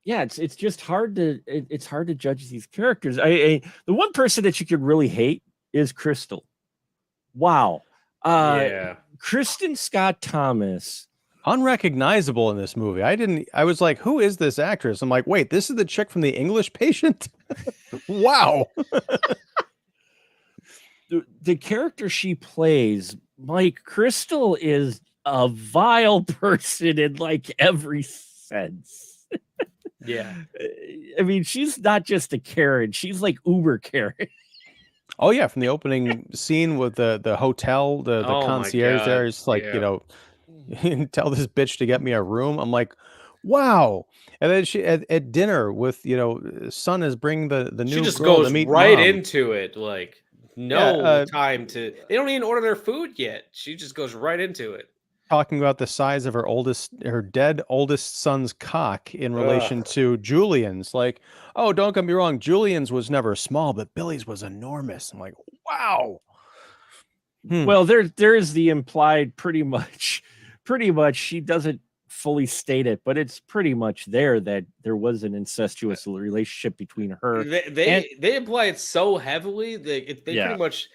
yeah, it's just hard to judge these characters. The one person that you could really hate is Crystal. Wow. Kristen Scott Thomas, unrecognizable in this movie. I was like, who is this actress? I'm like, wait, this is the chick from The English Patient. Wow. the character she plays, Mike, Crystal is a vile person in like every sense. Yeah. I mean, she's not just a Karen, she's like Uber Karen. Oh yeah, from the opening scene with the hotel, the concierge there is like, tell this bitch to get me a room. I'm like, wow. And then she at dinner with, son is bringing the new she just girl goes to meet right mom. into it, like time to. They don't even order their food yet. She just goes right into it, talking about the size of her dead oldest son's cock in relation to Julian's. Like, oh, don't get me wrong, Julian's was never small, but Billy's was enormous. I'm like, wow. Well, there is the implied pretty much she doesn't fully state it, but it's pretty much there that there was an incestuous relationship between her. They imply it so heavily that they pretty much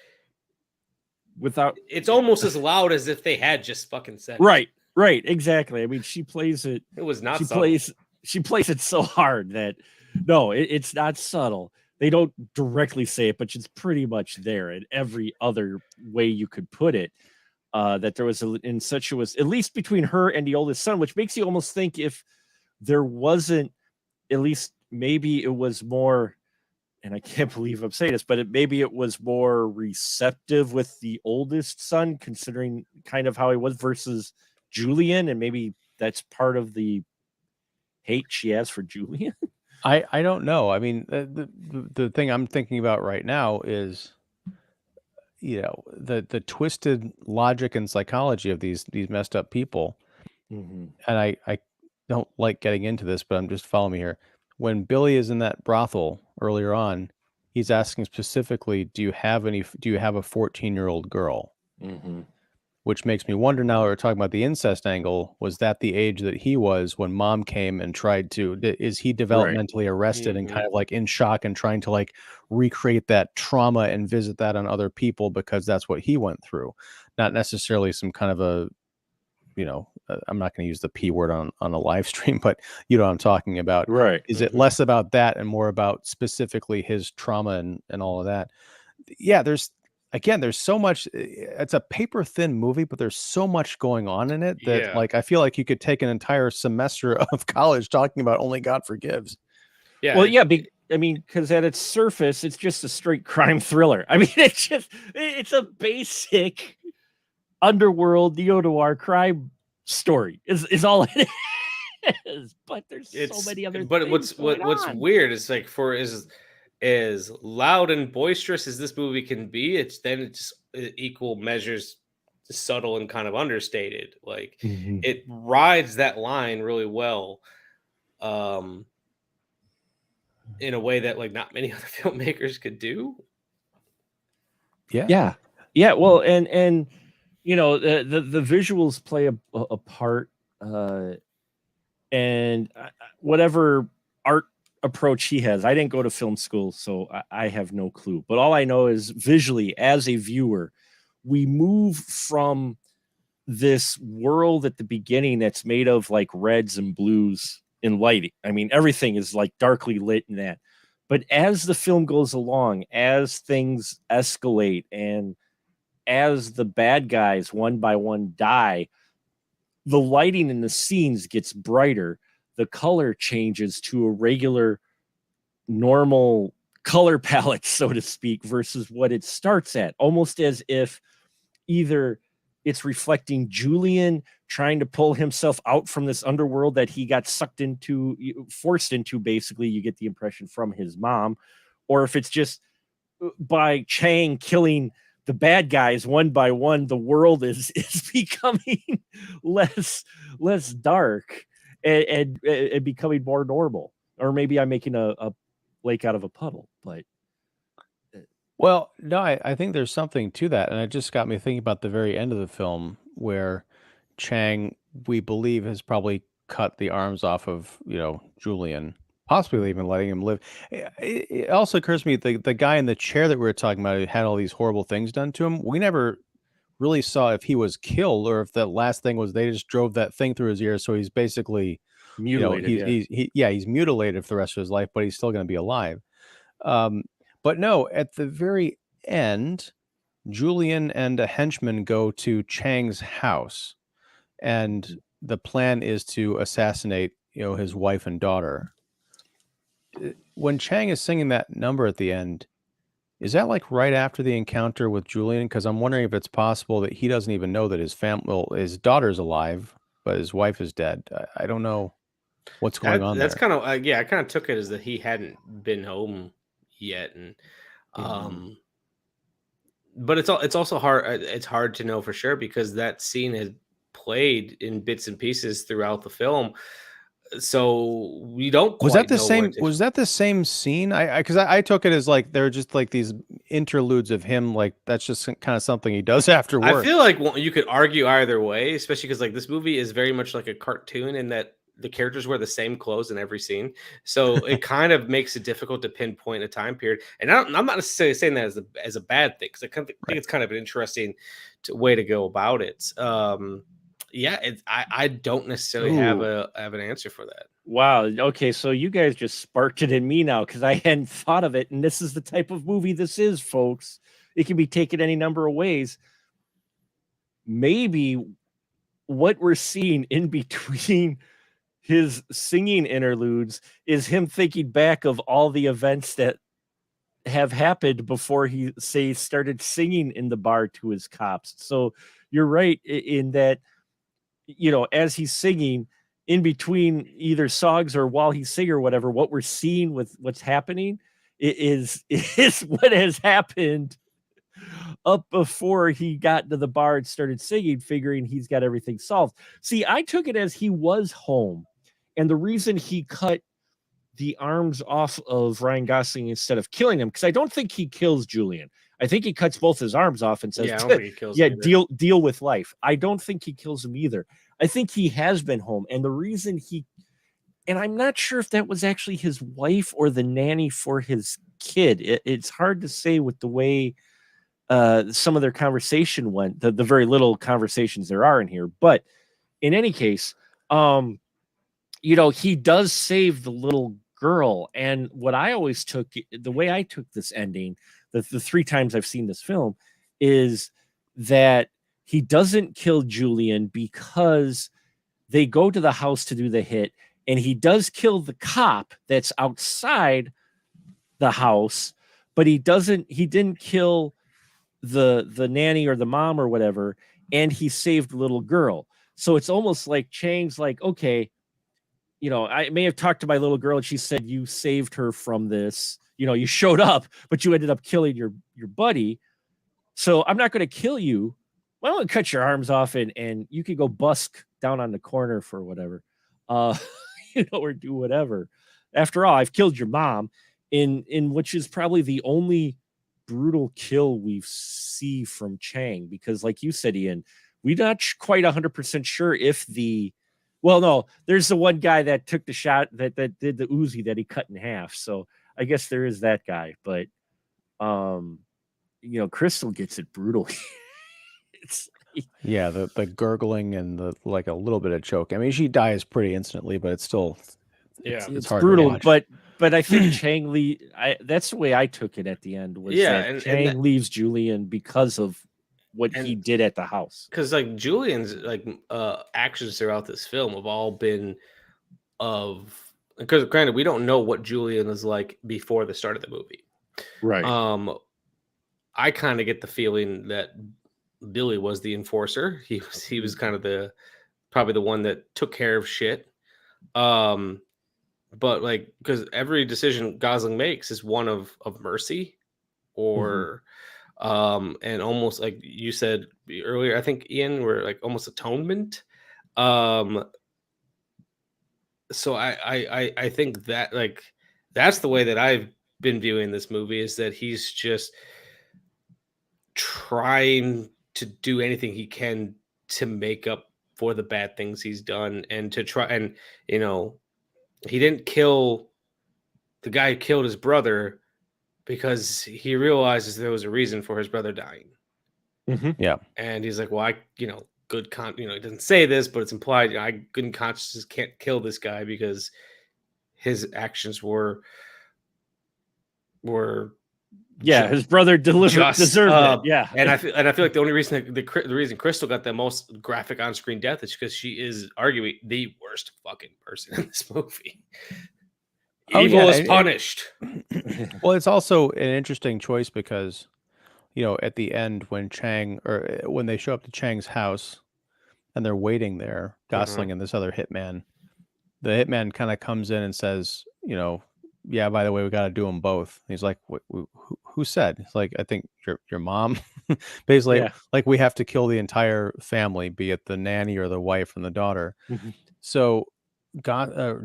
without. It's almost as loud as if they had just fucking said it. Right, exactly. I mean, she plays it. It was not. She plays it so hard that no, it's not subtle. They don't directly say it, but it's pretty much there in every other way you could put it. That there was an incestuous, at least between her and the oldest son, which makes you almost think if there wasn't, at least maybe it was more, and I can't believe I'm saying this, but maybe it was more receptive with the oldest son, considering kind of how he was versus Julian, and maybe that's part of the hate she has for Julian. I don't know. I mean, the thing I'm thinking about right now is the twisted logic and psychology of these messed up people. Mhm. And I don't like getting into this, but I'm just following me here. When Billy is in that brothel earlier on, he's asking specifically, do you have a 14-year-old girl? Mhm. Which makes me wonder, now that we're talking about the incest angle, was that the age that he was when mom came and tried to, is he Right. developmentally arrested and kind of like in shock and trying to like recreate that trauma and visit that on other people because that's what he went through? Not necessarily some kind of a, I'm not going to use the P word on a live stream, but you know what I'm talking about. Right. Is it less about that and more about specifically his trauma and all of that? Yeah, there's so much. It's a paper thin movie, but there's so much going on in it that Yeah. like I feel like you could take an entire semester of college talking about Only God Forgives. Yeah. Well, yeah, because at its surface, it's just a straight crime thriller. I mean, it's a basic underworld neo-noir crime story is all it is. But there's so many other but things going what's on. weird is like for as loud and boisterous as this movie can be, it's equal measures subtle and kind of understated. Like Mhm. it rides that line really well, in a way that like not many other filmmakers could do. Yeah. Yeah. Well, and the visuals play a part, and whatever art approach he has. I didn't go to film school, so I have no clue. But all I know is visually, as a viewer, we move from this world at the beginning that's made of like reds and blues and lighting. I mean, everything is like darkly lit in that. But as the film goes along, as things escalate, and as the bad guys one by one die, the lighting in the scenes gets brighter. The color changes to a regular, normal color palette, so to speak, versus what it starts at, almost as if either it's reflecting Julian trying to pull himself out from this underworld that he got sucked into, forced into, basically, you get the impression from his mom, or if it's just by Chang killing the bad guys one by one, the world is becoming less dark and becoming more normal. Or maybe I'm making a lake out of a puddle, but Well, no, I think there's something to that, and it just got me thinking about the very end of the film where Chang, we believe, has probably cut the arms off of Julian, possibly even letting him live. It also occurs to me the guy in the chair that we were talking about who had all these horrible things done to him. We never really saw if he was killed or if the last thing was they just drove that thing through his ear, so he's basically mutilated. he's mutilated for the rest of his life, but he's still going to be alive. Um, but no, at the very end, Julian and a henchman go to Chang's house, and the plan is to assassinate, his wife and daughter. When Chang is singing that number at the end, is that like right after the encounter with Julian? Because I'm wondering if it's possible that he doesn't even know that his daughter's alive, but his wife is dead. I don't know what's going on That's there. kind of I kind of took it as that he hadn't been home yet, and but it's also hard. It's hard to know for sure because that scene has played in bits and pieces throughout the film, so we don't Was that quite the know where same? to. Was that the same scene? I took it as like they're just like these interludes of him, like that's just kind of something he does after I work. feel like you could argue either way, especially because like this movie is very much like a cartoon in that the characters wear the same clothes in every scene, so it kind of makes it difficult to pinpoint a time period. And I'm not necessarily saying that as a bad thing because I think it's kind of an interesting way to go about it. Yeah, I don't necessarily have an answer for that. Wow. Okay, so you guys just sparked it in me now because I hadn't thought of it, and this is the type of movie this is, folks. It can be taken any number of ways. Maybe what we're seeing in between his singing interludes is him thinking back of all the events that have happened before he started singing in the bar to his cops. So you're right in that, as he's singing in between either songs or while he's singing or whatever, what we're seeing with what's happening is what has happened up before he got to the bar and started singing, figuring he's got everything solved. See, I took it as he was home. And the reason he cut the arms off of Ryan Gosling instead of killing him, because I don't think he kills Julian. I think he cuts both his arms off and says, Yeah, I don't think he kills yeah, him either. deal with life. I don't think he kills him either. I think he has been home. And the reason and I'm not sure if that was actually his wife or the nanny for his kid. It's hard to say with the way some of their conversation went, the very little conversations there are in here. But in any case, he does save the little girl. And what I always took, the way I took this ending, the 3 times I've seen this film, is that he doesn't kill Julian because they go to the house to do the hit, and he does kill the cop that's outside the house, but he didn't kill the nanny or the mom or whatever, and he saved the little girl. So it's almost like Chang's like, okay, I may have talked to my little girl and she said you saved her from this. You showed up, but you ended up killing your buddy. So I'm not going to kill you. Why don't I cut your arms off and you could go busk down on the corner for whatever, or do whatever. After all, I've killed your mom in which is probably the only brutal kill we see from Chang, because like you said, Ian, we're not quite 100% sure if no, there's the one guy that took the shot that did the Uzi that he cut in half. So I guess there is that guy, but Crystal gets it brutal. The gurgling and the like a little bit of choke. I mean, she dies pretty instantly, but it's still it's hard brutal. to watch. But I think Chang that's the way I took it at the end, was that Chang leaves Julian because of what he did at the house. Because like Julian's actions throughout this film have all been because granted we don't know what Julian is like before the start of the movie. Right. I kind of get the feeling that Billy was the enforcer. He was kind of probably the one that took care of shit. But like, because every decision Gosling makes is one of mercy or and almost like you said earlier, I think Ian, were like almost atonement. So I think that like that's the way that I've been viewing this movie, is that he's just trying to do anything he can to make up for the bad things he's done, and to try, and he didn't kill the guy who killed his brother because he realizes there was a reason for his brother dying. Yeah. And he's like, well, he doesn't say this, but it's implied, I good and conscience can't kill this guy because his actions were his brother deserved it. Yeah. And I feel like the only reason the reason Crystal got the most graphic on-screen death is because she is arguably the worst fucking person in this movie. Evil is punished. Well, it's also an interesting choice because, at the end when they show up to Chang's house and they're waiting there, Gosling and this other hitman, the hitman kind of comes in and says, yeah, by the way, we got to do them both. And he's like, who said? It's like, I think your mom. Basically, like we have to kill the entire family, be it the nanny or the wife and the daughter. So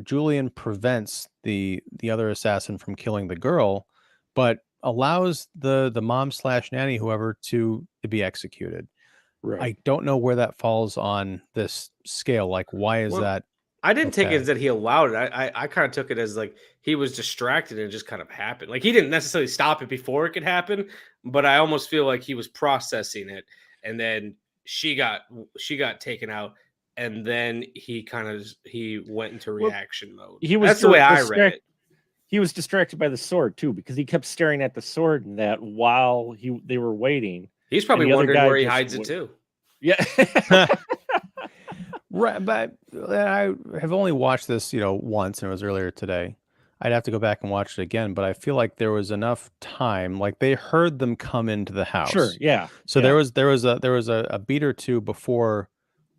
Julian prevents the other assassin from killing the girl, but allows the mom / nanny, whoever, to be executed. Right. I don't know where that falls on this scale. Like, why is that? I didn't take it as that he allowed it. I kind of took it as like he was distracted and it just kind of happened. Like he didn't necessarily stop it before it could happen, but I almost feel like he was processing it, and then she got taken out, and then he went into reaction mode. That's the way I read it. He was distracted by the sword too, because he kept staring at the sword and that while they were waiting. He's probably wondering where he hides it too. Yeah. Right, but I have only watched this, once, and it was earlier today. I'd have to go back and watch it again, but I feel like there was enough time. Like they heard them come into the house. Sure, yeah. So there was a beat or two before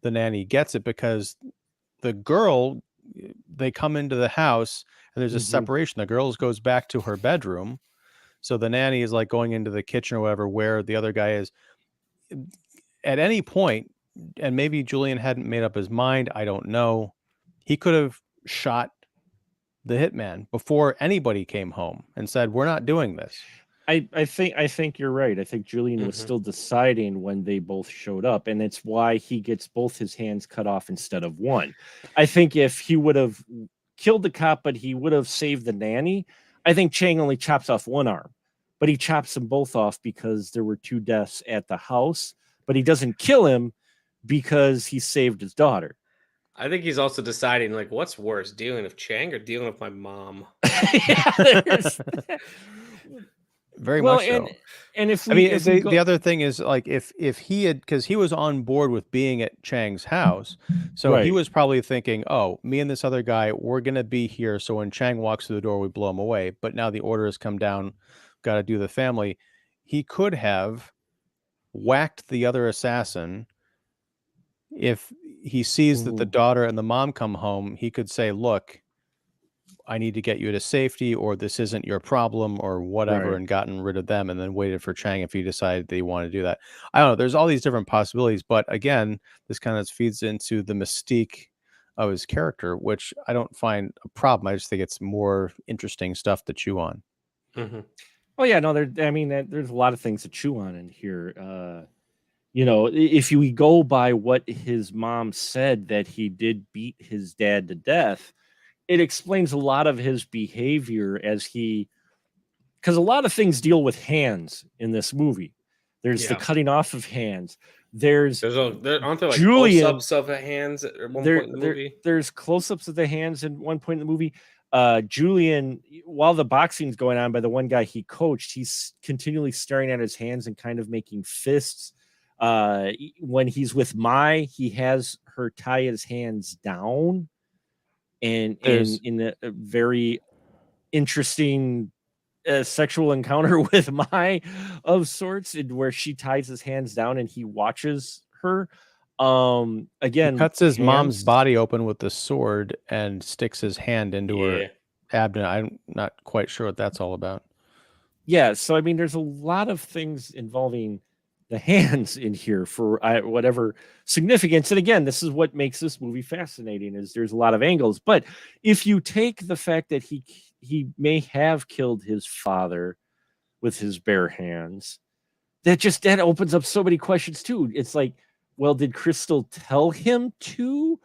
the nanny gets it, because the girl, they come into the house and there's a separation. The girl goes back to her bedroom. So the nanny is like going into the kitchen or whatever where the other guy is. At any point, and maybe Julian hadn't made up his mind, I don't know, he could have shot the hitman before anybody came home and said, "We're not doing this." I think you're right. I think Julian was still deciding when they both showed up, and it's why he gets both his hands cut off instead of one. I think if he would have killed the cop, but he would have saved the nanny, I think Chang only chops off one arm, but he chops them both off because there were 2 deaths at the house. But he doesn't kill him because he saved his daughter. I think he's also deciding, like, what's worse, dealing with Chang or dealing with my mom? Very much so. And if I mean, the other thing is, like, if he had, because he was on board with being at Chang's house, so he was probably thinking, oh, me and this other guy, we're gonna be here, so when Chang walks through the door, we blow him away. But now the order has come down, got to do the family. He could have whacked the other assassin. If he sees that the daughter and the mom come home, he could say, look, I need to get you to safety, or this isn't your problem, or whatever, and gotten rid of them, and then waited for Chang if he decided they want to do that. I don't know. There's all these different possibilities, but again, this kind of feeds into the mystique of his character, which I don't find a problem. I just think it's more interesting stuff to chew on. Oh yeah, no, there's a lot of things to chew on in here. You know, if we go by what his mom said, that he did beat his dad to death, it explains a lot of his behavior because a lot of things deal with hands in this movie. There's the cutting off of hands. Aren't there like Julian, close-ups of the hands at one point in the movie? There's close-ups of the hands at one point in the movie. Julian, while the boxing's going on by the one guy he coached, he's continually staring at his hands and kind of making fists. When he's with Mai, he has her tie his hands down. And in a very interesting sexual encounter with Mai of sorts, where she ties his hands down and he watches her. Again, he cuts his mom's body open with the sword and sticks his hand into her abdomen. I'm not quite sure what that's all about. Yeah, so I mean, there's a lot of things involving the hands in here for whatever significance. And again, this is what makes this movie fascinating, is there's a lot of angles. But if you take the fact that he may have killed his father with his bare hands, that opens up so many questions too. It's like, well, did Crystal tell him to,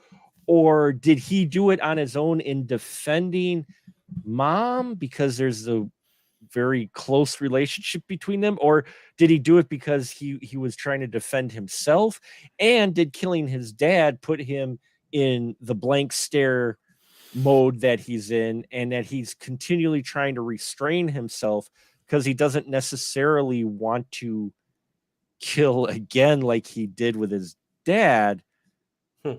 or did he do it on his own in defending Mom because there's a very close relationship between them, or did he do it because he was trying to defend himself? And did killing his dad put him in the blank stare mode that he's in, and that he's continually trying to restrain himself because he doesn't necessarily want to kill again like he did with his dad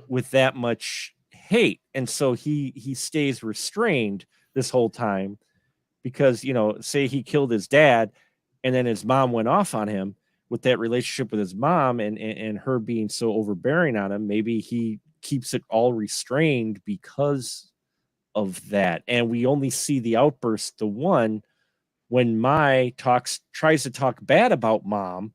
with that much hate? And so he stays restrained this whole time. Because, you know, say he killed his dad and then his mom went off on him, with that relationship with his mom and her being so overbearing on him, maybe he keeps it all restrained because of that. And we only see the outburst, the one when Mai tries to talk bad about Mom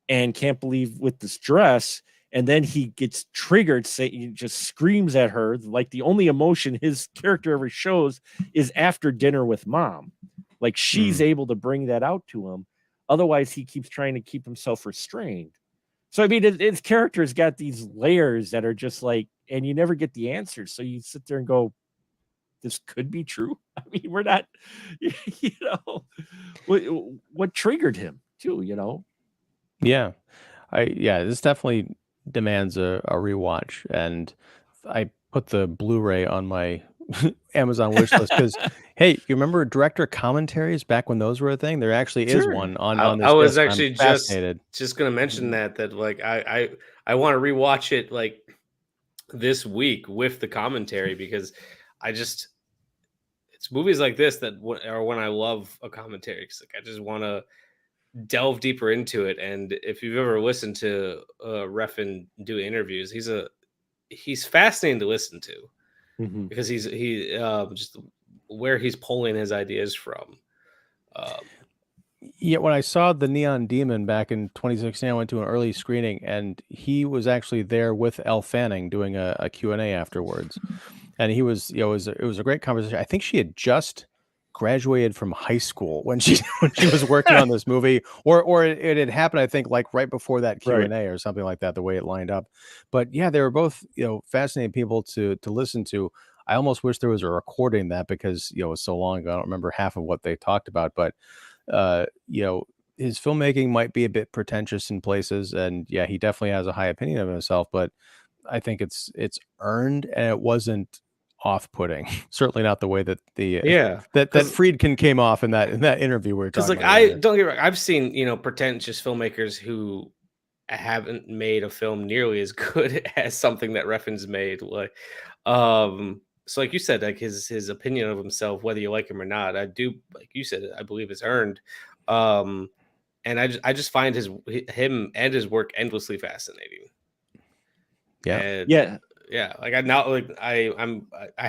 and can't believe with this dress. And then he gets triggered, he just screams at her. Like the only emotion his character ever shows is after dinner with Mom. Like she's able to bring that out to him. Otherwise, he keeps trying to keep himself restrained. So, I mean, his character's got these layers that are just like, and you never get the answers. So you sit there and go, this could be true. I mean, we're not, you know, what triggered him too, you know? Yeah. This definitely demands a rewatch, and I put the Blu-ray on my Amazon wish list because hey, you remember director commentaries back when those were a thing? There actually is one on this. I was actually just going to mention that like I want to rewatch it like this week with the commentary, because it's movies like this that are when I love a commentary, because like I just want to delve deeper into it. And if you've ever listened to Refn do interviews, he's fascinating to listen to, because he just where he's pulling his ideas from. Yeah, when I saw the Neon Demon back in 2016, I went to an early screening, and he was actually there with Elle Fanning doing a Q&A afterwards. And he was, it was a great conversation. I think she had just graduated from high school when she was working on this movie, or it had happened, I think, like right before that Q&A or something like that, the way it lined up. But yeah, they were both, fascinating people to listen to. I almost wish there was a recording that, because it was so long ago. I don't remember half of what they talked about, but his filmmaking might be a bit pretentious in places, and yeah, he definitely has a high opinion of himself, but I think it's earned, and it wasn't off-putting. Certainly not the way that that Friedkin came off in that interview we were talking about. Because don't get me wrong, I've seen pretentious filmmakers who haven't made a film nearly as good as something that Refn's made. So like you said, like his opinion of himself, whether you like him or not, I do, like you said, I believe it's earned. And I just find him and his work endlessly fascinating. Yeah. Yeah. Like I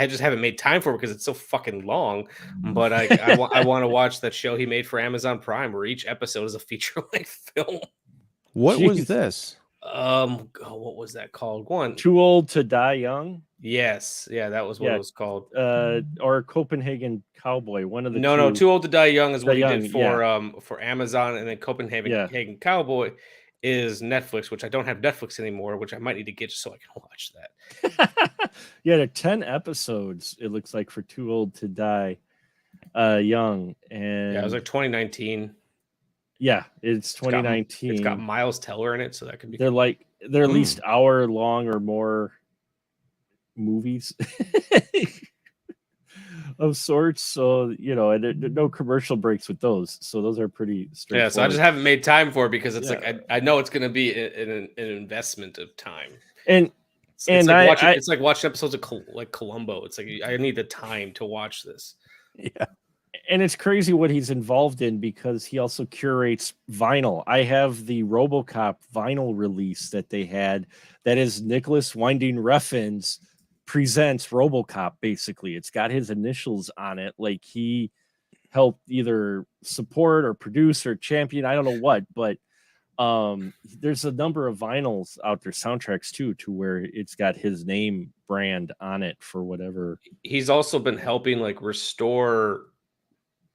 just haven't made time for it because it's so fucking long. But I want to watch that show he made for Amazon Prime, where each episode is a feature-length film. What was this? What was that called? Too Old to Die Young. Yes, yeah, that was what it was called. Or Copenhagen Cowboy. One of the no, Too Old to Die Young is what he did for Amazon, and then Copenhagen Cowboy is Netflix, which I don't have Netflix anymore, which I might need to get just so I can watch that. Yeah, there are 10 episodes, it looks like, for Too Old to Die Young. And yeah, it was like 2019. Yeah, it's 2019. It's got Miles Teller in it, so that could be. They're at least hour long or more movies of sorts. So and no commercial breaks with those. So those are pretty straightforward. Yeah, so I just haven't made time for it because it's like I know it's going to be an investment of time. It's like watching episodes of Columbo. It's like I need the time to watch this. Yeah. And it's crazy what he's involved in, because he also curates vinyl. I have the RoboCop vinyl release that they had. That is Nicholas Winding Refn's presents RoboCop. Basically, it's got his initials on it. Like he helped either support or produce or champion. I don't know what, but there's a number of vinyls out there, soundtracks too, to where it's got his name brand on it for whatever. He's also been helping restore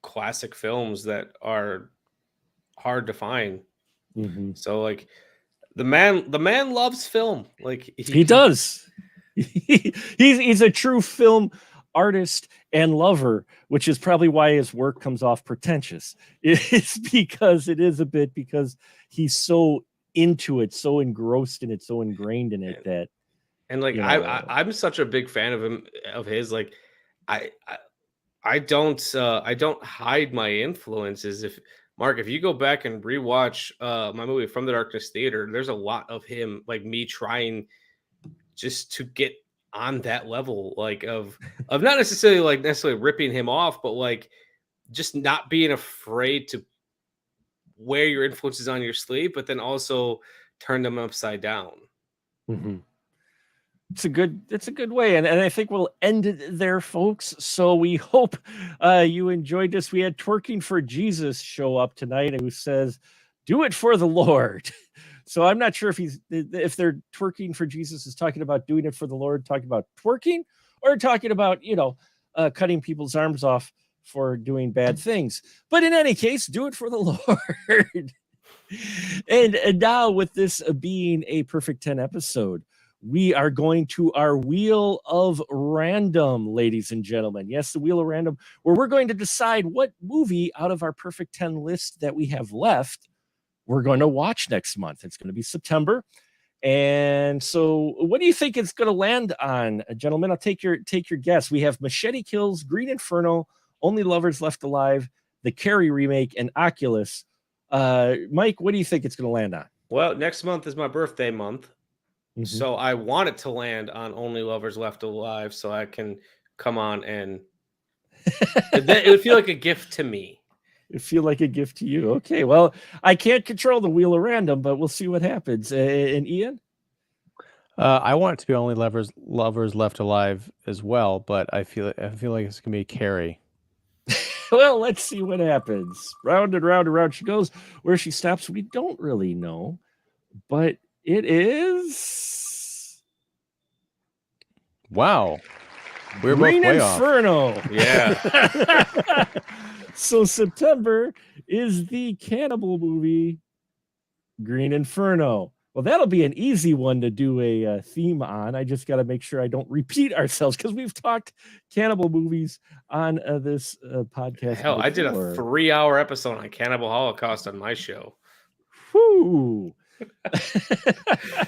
classic films that are hard to find. Mm-hmm. So the man loves film. He does. He's a true film artist and lover, which is probably why his work comes off pretentious. It's because he's so into it, so engrossed in it, so ingrained in it that. And I'm such a big fan of his. I don't hide my influences. If you go back and rewatch my movie From the Darkness Theater, there's a lot of him, me trying just to get on that level, of not necessarily ripping him off, but just not being afraid to wear your influences on your sleeve, but then also turn them upside down. Mm-hmm. It's a good way. And I think we'll end it there, folks. So we hope you enjoyed this. We had Twerking for Jesus show up tonight, who says, "Do it for the Lord." So I'm not sure if they're Twerking for Jesus is talking about doing it for the Lord, talking about twerking, or talking about, cutting people's arms off for doing bad things. But in any case, do it for the Lord. And now, with this being a Perfect 10 episode, we are going to our Wheel of Random, ladies and gentlemen. Yes, the Wheel of Random, where we're going to decide what movie out of our Perfect 10 list that we have left we're going to watch next month. It's going to be September. And so what do you think it's going to land on, gentlemen? I'll take your guess. We have Machete Kills, Green Inferno, Only Lovers Left Alive, the Carrie remake, and Oculus. Mike, what do you think it's going to land on? Well, next month is my birthday month. Mm-hmm. So I want it to land on Only Lovers Left Alive so I can come on and it would feel like a gift to me. It feel like a gift to you. Okay, well, I can't control the Wheel of Random, but we'll see what happens. And Ian? I want it to be Only Lovers Left Alive as well, but I feel like it's going to be Carrie. Well, let's see what happens. Round and round and round she goes. Where she stops, we don't really know, but it is Wow. We're both Green way off. Inferno. Yeah. So September is the cannibal movie Green Inferno. Well, that'll be an easy one to do a theme on. I just got to make sure I don't repeat ourselves because we've talked cannibal movies on this podcast. Hell, I did a before. 3-hour episode on Cannibal Holocaust on my show. Whew.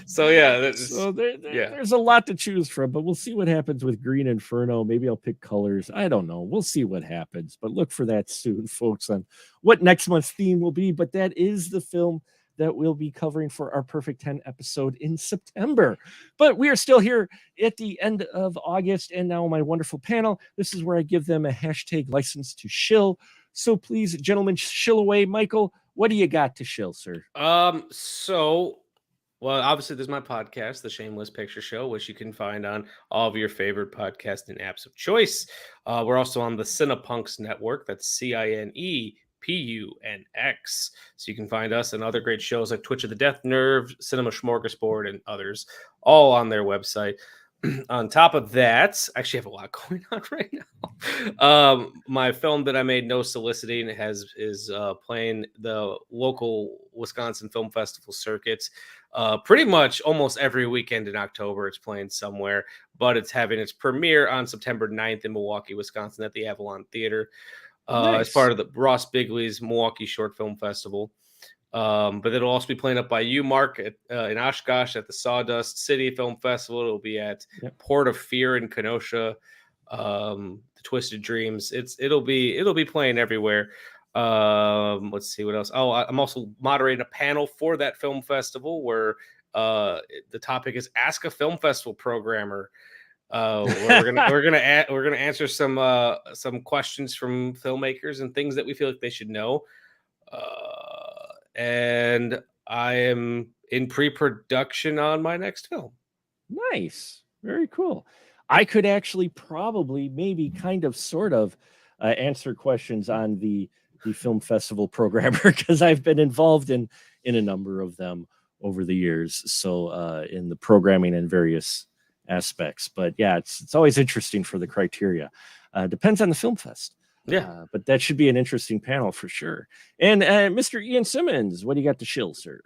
So yeah, So there's a lot to choose from, but we'll see what happens with Green Inferno. Maybe I'll pick colors. I don't know. We'll see what happens, but look for that soon, folks, on what next month's theme will be. But that is the film that we'll be covering for our Perfect 10 episode in September. But we are still here at the end of August, and now my wonderful panel. This is where I give them a hashtag license to shill. So please, gentlemen, shill away. Michael, what do you got to shill, sir? Well, obviously there's my podcast, The Shameless Picture Show, which you can find on all of your favorite podcasting apps of choice. We're also on the Cinepunx Network. That's CINEPUNX. So you can find us and other great shows like Twitch of the Death Nerve, Cinema Smorgasbord, and others, all on their website. On top of that, I actually have a lot going on right now. My film that I made, No Soliciting, is playing the local Wisconsin Film Festival circuits. Pretty much almost every weekend in October, it's playing somewhere, but it's having its premiere on September 9th in Milwaukee, Wisconsin at the Avalon Theater. As part of the Ross Bigley's Milwaukee Short Film Festival. But it'll also be playing up by you, Mark, in Oshkosh at the Sawdust City Film Festival. It'll be at Port of Fear in Kenosha, the Twisted Dreams. It'll be playing everywhere. Let's see what else. Oh, I'm also moderating a panel for that film festival where the topic is Ask a Film Festival Programmer. We're gonna answer some questions from filmmakers and things that we feel like they should know. And I am in pre-production on my next film. Nice. Very cool. I could actually probably maybe kind of sort of answer questions on the film festival programmer because I've been involved in a number of them over the years. So in the programming and various aspects, but yeah, it's always interesting for the criteria. Depends on the film fest. Yeah, but that should be an interesting panel for sure. And Mr. Ian Simmons, what do you got to shill, sir?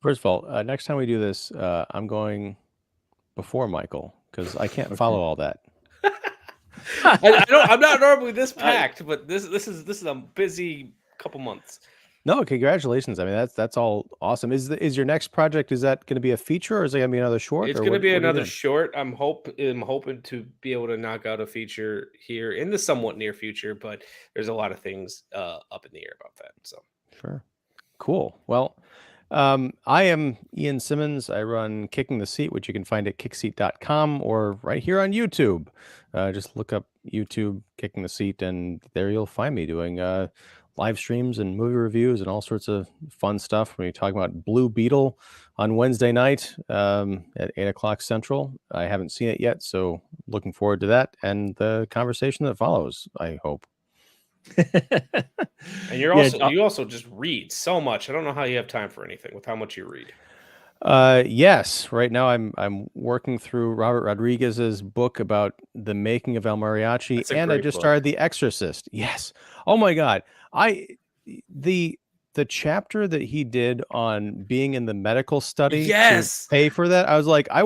First of all, next time we do this, I'm going before Michael because I can't follow all that. I'm not normally this packed, but this is a busy couple months. No, congratulations. I mean, that's all awesome. Is your next project, is that going to be a feature or is it going to be another short? It's going to be another short. I'm hoping to be able to knock out a feature here in the somewhat near future, but there's a lot of things up in the air about that. So sure. Cool. Well, I am Ian Simmons. I run Kicking the Seat, which you can find at kickseat.com or right here on YouTube. Just look up YouTube Kicking the Seat and there you'll find me doing live streams and movie reviews and all sorts of fun stuff. When you talk about Blue Beetle on Wednesday night at 8 o'clock Central. I haven't seen it yet, so looking forward to that and the conversation that follows, I hope. And you also just read so much. I don't know how you have time for anything with how much you read. Yes. Right now I'm working through Robert Rodriguez's book about the making of El Mariachi, and I just started The Exorcist. Yes. Oh my God. The chapter that he did on being in the medical study to pay for that, I was like, I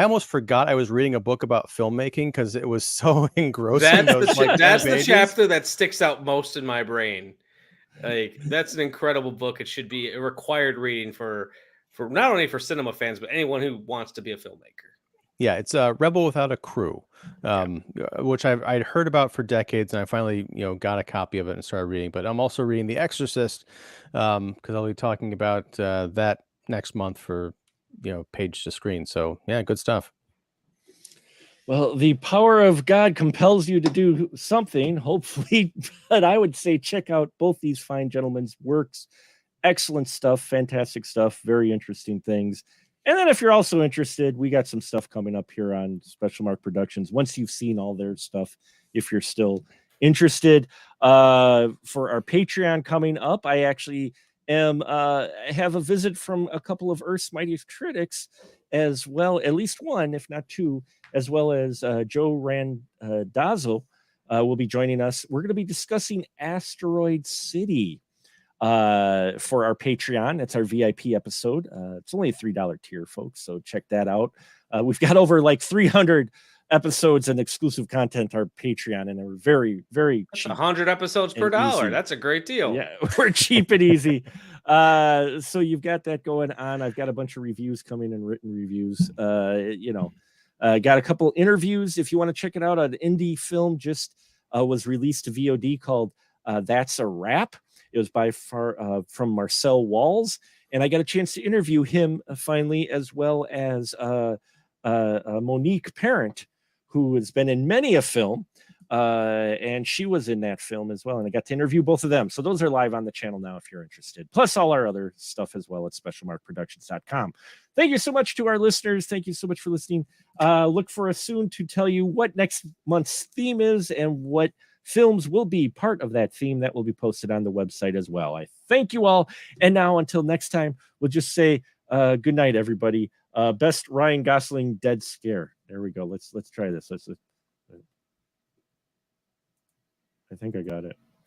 almost forgot I was reading a book about filmmaking because it was so engrossing. That's the chapter that sticks out most in my brain. Like, that's an incredible book. It should be a required reading for not only for cinema fans, but anyone who wants to be a filmmaker. Yeah, it's Rebel Without a Crew, which I'd heard about for decades, and I finally got a copy of it and started reading. But I'm also reading The Exorcist because I'll be talking about that next month for Page to Screen. So yeah, good stuff. Well, the power of God compels you to do something, hopefully. But I would say check out both these fine gentlemen's works. Excellent stuff, fantastic stuff, very interesting things. And then if you're also interested, we got some stuff coming up here on Special Mark Productions. Once you've seen all their stuff, if you're still interested. For our Patreon coming up, I actually have a visit from a couple of Earth's Mightiest Critics as well, at least one, if not two, as well as Joe Randazzo will be joining us. We're going to be discussing Asteroid City for our Patreon. That's our VIP episode. It's only a $3 tier, folks, so check that out. We've got over like 300 episodes and exclusive content on our Patreon, and they're very, very cheap. 100 episodes per dollar. Easy. That's a great deal. Yeah, we're cheap and easy. So you've got that going on. I've got a bunch of reviews coming and written reviews. Got a couple interviews. If you want to check it out, an indie film just was released to VOD called That's a Wrap. It was from Marcel Walls, and I got a chance to interview him finally, as well as Monique Parent, who has been in many a film, and she was in that film as well, and I got to interview both of them. So those are live on the channel now if you're interested, plus all our other stuff as well at specialmarkproductions.com. Thank you so much to our listeners. Thank you so much for listening. Look for us soon to tell you what next month's theme is and what films will be part of that theme. That will be posted on the website as well. I thank you all, and now until next time, we'll just say good night, everybody. Best Ryan Gosling dead scare. There we go. Let's try this. I think I got it.